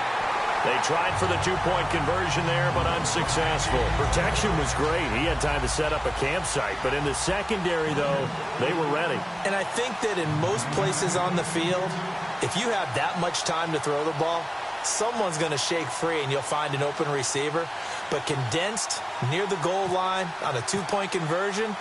Speaker 2: They tried for the 2-point conversion there, but unsuccessful. Protection was great. He had time to set up a campsite. But in the secondary, though, they were ready.
Speaker 3: And I think that in most places on the field, if you have that much time to throw the ball, someone's going to shake free and you'll find an open receiver. But condensed near the goal line on a 2-point conversion,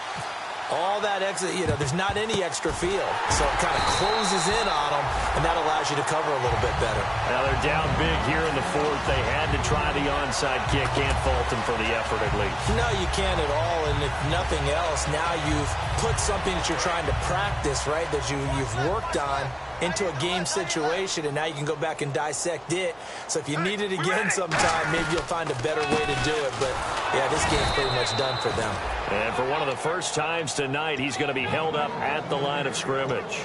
Speaker 3: all that extra, there's not any extra field. So it kind of closes in on them, and that allows you to cover a little bit better.
Speaker 2: Now they're down big here in the 4th. They had to try the onside kick. Can't fault them for the effort at least.
Speaker 3: No, you can't at all. And if nothing else, now you've put something that you're trying to practice, right, that you've worked on into a game situation, and now you can go back and dissect it. So if you need it again sometime, maybe you'll find a better way to do it. But, yeah, this game's pretty much done for them.
Speaker 2: And for one of the first times tonight, he's going to be held up at the line of scrimmage.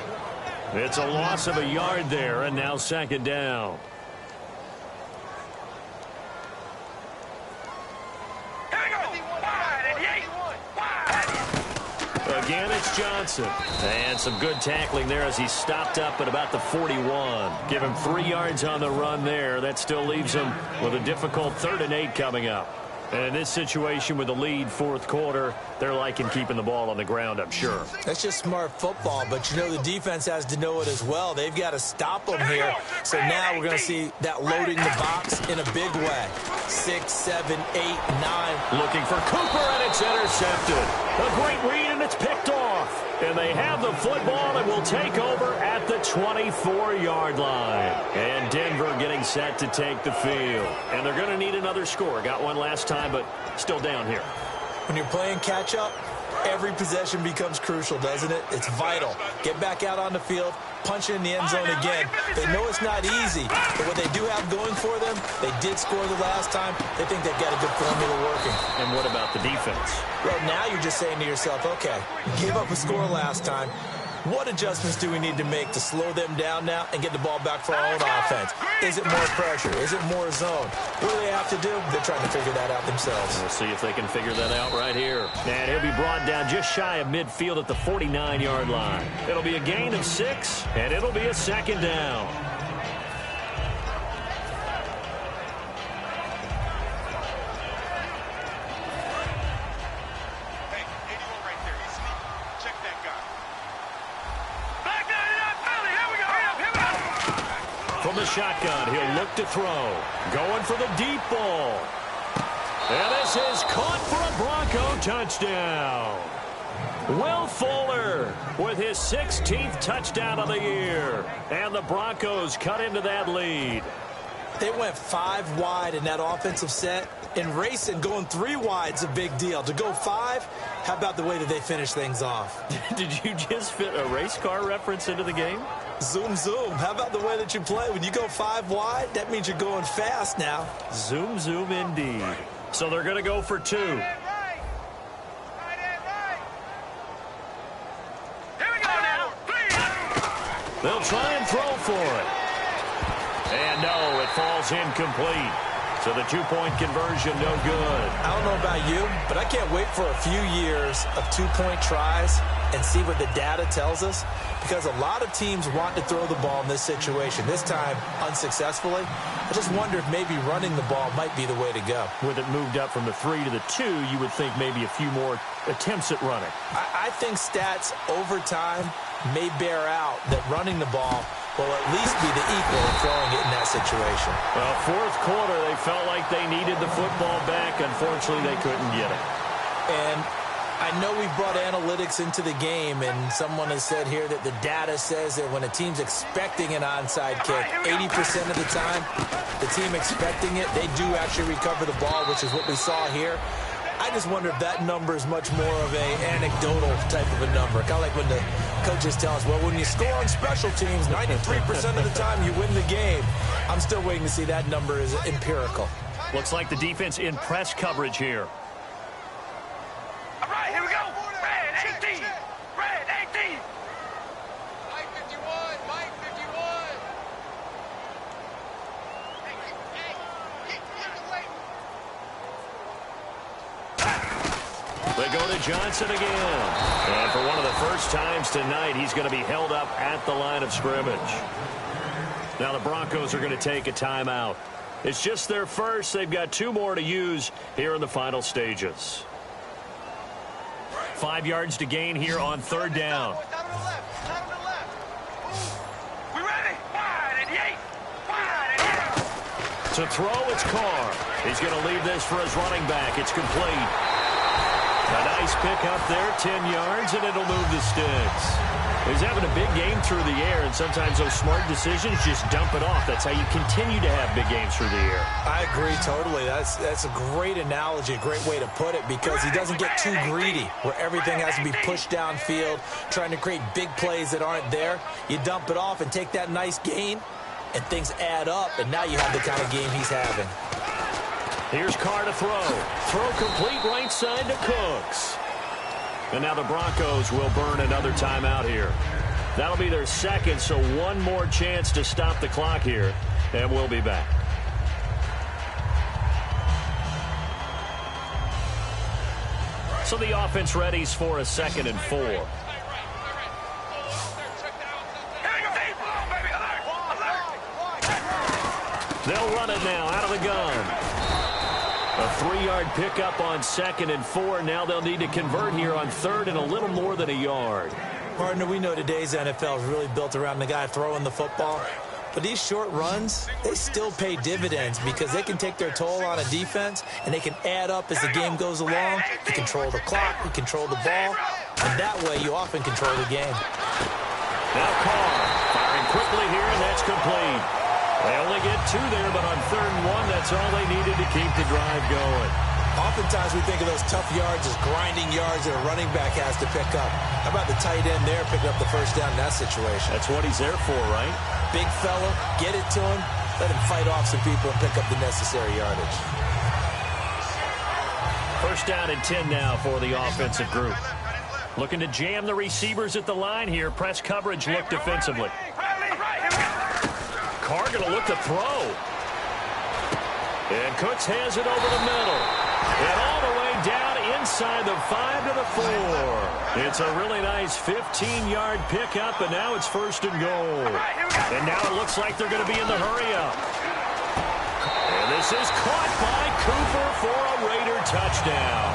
Speaker 2: It's a loss of a yard there, and now 2nd down. Again, it's Johnson. And some good tackling there as he stopped up at about the 41. Give him 3 yards on the run there. That still leaves him with a difficult 3rd and 8 coming up. And in this situation with the lead 4th quarter, they're liking keeping the ball on the ground, I'm sure.
Speaker 3: That's just smart football, but the defense has to know it as well. They've got to stop them here. So now we're going to see that loading the box in a big way. 6, 7, 8, 9.
Speaker 2: Looking for Cooper, and it's intercepted. A great read, and it's picked off. And they have the football and will take over at the 24-yard line. And Denver getting set to take the field. And they're going to need another score. Got one last time, but still down here.
Speaker 3: When you're playing catch-up, every possession becomes crucial, doesn't it? It's vital. Get back out on the field, punch it in the end zone again. They know it's not easy, but what they do have going for them, they did score the last time. They think they've got a good formula working.
Speaker 2: And what about the defense?
Speaker 3: Well, now you're just saying to yourself, okay, give up a score last time. What adjustments do we need to make to slow them down now and get the ball back for our own offense? Is it more pressure? Is it more zone? What do they have to do? They're trying to figure that out themselves.
Speaker 2: We'll see if they can figure that out right here. And he'll be brought down just shy of midfield at the 49-yard line. It'll be a gain of 6, and it'll be a 2nd down. From the shotgun, he'll look to throw. Going for the deep ball. And this is caught for a Bronco touchdown. Will Fuller with his 16th touchdown of the year. And the Broncos cut into that lead.
Speaker 3: They went 5 wide in that offensive set. And racing, going 3 wide's a big deal. To go 5, how about the way that they finish things off?
Speaker 2: Did you just fit a race car reference into the game?
Speaker 3: Zoom, zoom. How about the way that you play? When you go 5 wide, that means you're going fast now.
Speaker 2: Zoom, zoom indeed. So they're going to go for 2. They'll try and throw for it. And no, it falls incomplete. So the 2-point conversion, no good.
Speaker 3: I don't know about you, but I can't wait for a few years of 2-point tries and see what the data tells us? Because a lot of teams want to throw the ball in this situation. This time, unsuccessfully. I just wonder if maybe running the ball might be the way to go.
Speaker 2: With it moved up from the 3 to the 2, you would think maybe a few more attempts at running.
Speaker 3: I think stats over time may bear out that running the ball will at least be the equal of throwing it in that situation.
Speaker 2: Well, fourth quarter, they felt like they needed the football back. Unfortunately, they couldn't get it.
Speaker 3: And I know we've brought analytics into the game, and someone has said here that the data says that when a team's expecting an onside kick, 80% of the time, the team expecting it, they do actually recover the ball, which is what we saw here. I just wonder if that number is much more of a anecdotal type of a number. Kind of like when the coaches tell us, well, when you score on special teams, 93% of the time you win the game. I'm still waiting to see that number is empirical.
Speaker 2: Looks like the defense in press coverage here.
Speaker 4: All right, here we go. Red 18. Red 18. Mike 51. Mike 51.
Speaker 2: They go to Johnson again. And for one of the first times tonight, he's going to be held up at the line of scrimmage. Now the Broncos are going to take a timeout. It's just their first. They've got 2 more to use here in the final stages. 5 yards to gain here on 3rd down.
Speaker 4: We ready? Wide and yay. Wide and yay.
Speaker 2: To throw, it's Carr. He's going to leave this for his running back. It's complete. A nice pick up there, 10 yards, and it'll move the sticks. He's having a big game through the air, and sometimes those smart decisions just dump it off. That's how you continue to have big games through the air.
Speaker 3: I agree totally. That's a great analogy, a great way to put it, because he doesn't get too greedy where everything has to be pushed downfield, trying to create big plays that aren't there. You dump it off and take that nice gain, and things add up, and now you have the kind of game he's having.
Speaker 2: Here's Carr to throw. Throw complete right side to Cooks. And now the Broncos will burn another timeout here. That'll be their second, so one more chance to stop the clock here, and we'll be back. So the offense readies for a 2nd and 4. They'll run it now out of the gun. A 3-yard pickup on 2nd and 4. Now they'll need to convert here on 3rd and a little more than a yard.
Speaker 3: Partner, we know today's NFL is really built around the guy throwing the football. But these short runs, they still pay dividends because they can take their toll on a defense, and they can add up as the game goes along. You control the clock, you control the ball, and that way you often control the game.
Speaker 2: Now Carr firing quickly here, and that's complete. They only get 2 there, but on 3rd and 1, that's all they needed to keep the drive going.
Speaker 3: Oftentimes we think of those tough yards as grinding yards that a running back has to pick up. How about the tight end there picking up the first down in that situation?
Speaker 2: That's what he's there for, right?
Speaker 3: Big fella, get it to him, let him fight off some people and pick up the necessary yardage.
Speaker 2: First down and 10 now for the offensive group. Looking to jam the receivers at the line here. Press coverage look defensively. Carr going to look to throw. And Cooks has it over the middle. And all the way down inside the 5 to the 4. It's a really nice 15-yard pickup, and now it's 1st and goal. And now it looks like they're going to be in the hurry-up. And this is caught by Cooper for a Raider touchdown.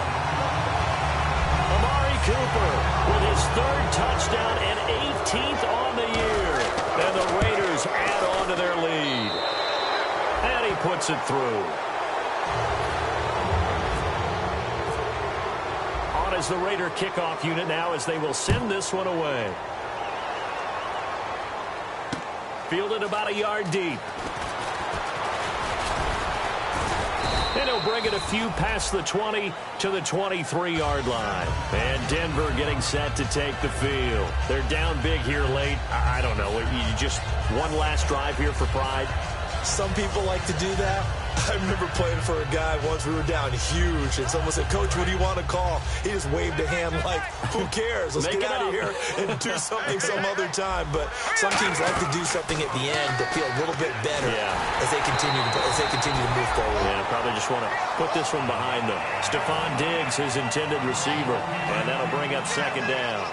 Speaker 2: Amari Cooper with his 3rd touchdown and 18th on the year. And the Raiders add on to their lead. And he puts it through. On is the Raider kickoff unit now as they will send this one away. Fielded about a yard deep. And he'll bring it a few past the 20 to the 23-yard line. And Denver getting set to take the field. They're down big here late. I don't know. You just one last drive here for pride.
Speaker 3: Some people like to do that. I remember playing for a guy once. We were down huge, and someone said, "Coach, what do you want to call?" He just waved a hand like, "Who cares? Let's get out of here and do something some other time." But some teams like to do something at the end to feel a little bit better as they continue to move forward.
Speaker 2: Yeah, probably just want to put this one behind them. Stephon Diggs, his intended receiver, and that'll bring up 2nd down.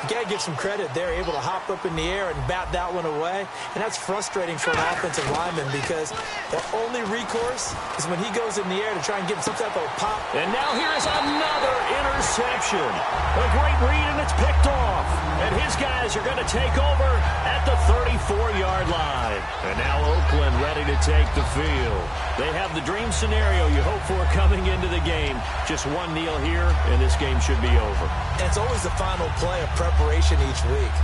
Speaker 3: You got to give some credit. They're able to hop up in the air and bat that one away. And that's frustrating for an offensive lineman because their only recourse is when he goes in the air to try and get some type of pop.
Speaker 2: And now here is another interception. A great read, and it's picked off. And his guys are going to take over at the 34-yard line. And now Oakland ready to take the field. They have the dream scenario you hope for coming into the game. Just one kneel here, and this game should be over.
Speaker 3: And it's always the final play of preparation each week.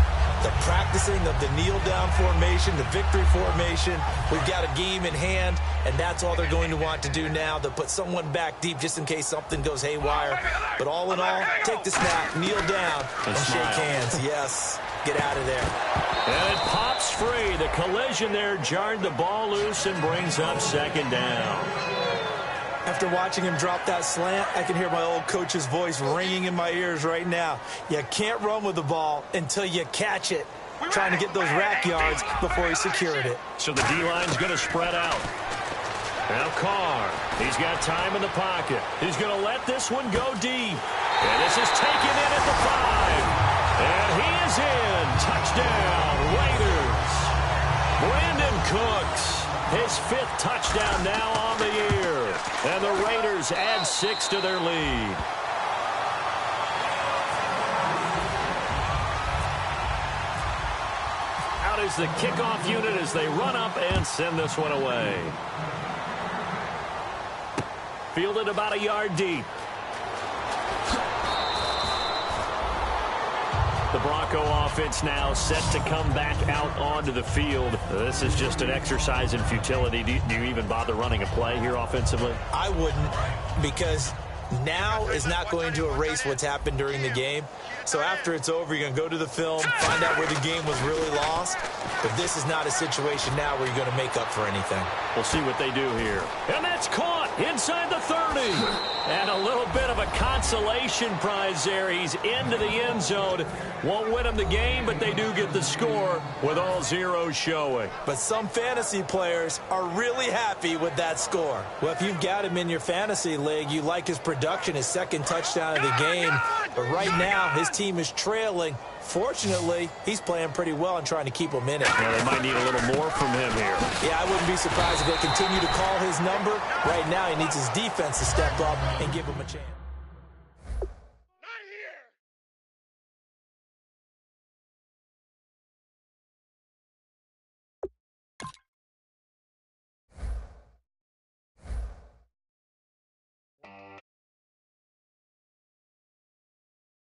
Speaker 3: The practicing of the kneel-down formation, the victory formation. We've got a game in hand, and that's all they're going to want to do now. They'll put someone back deep just in case something goes haywire. But all in all, take the snap, kneel down, and shake hands. Yes, get out of there.
Speaker 2: And it pops free. The collision there jarred the ball loose and brings up second down.
Speaker 3: After watching him drop that slant, I can hear my old coach's voice ringing in my ears right now. You can't run with the ball until you catch it. Trying to get those rack yards before he secured it.
Speaker 2: So the D-line's going to spread out. Now Carr, he's got time in the pocket. He's going to let this one go deep. And this is taken in at the 5. And he is in. Touchdown, Raiders. Brandon Cooks, his 5th touchdown now on the year. And the Raiders add 6 to their lead. Out is the kickoff unit as they run up and send this one away. Fielded about a yard deep. The Bronco offense now set to come back out onto the field. This is just an exercise in futility. Do you even bother running a play here offensively?
Speaker 3: I wouldn't, because now is not going to erase what's happened during the game. So after it's over, you're going to go to the film, find out where the game was really lost. But this is not a situation now where you're going to make up for anything.
Speaker 2: We'll see what they do here. And that's caught inside the 30. And a little bit of a consolation prize there. He's into the end zone. Won't win them the game, but they do get the score with all zeros showing.
Speaker 3: But some fantasy players are really happy with that score. Well, if you've got him in your fantasy league, you like his production, his 2nd touchdown of the game. But right now, his team is trailing. Fortunately, he's playing pretty well and trying to keep him in it.
Speaker 2: Well, they might need a little more from him here.
Speaker 3: Yeah, I wouldn't be surprised if they continue to call his number. Right now, he needs his defense to step up and give him a chance.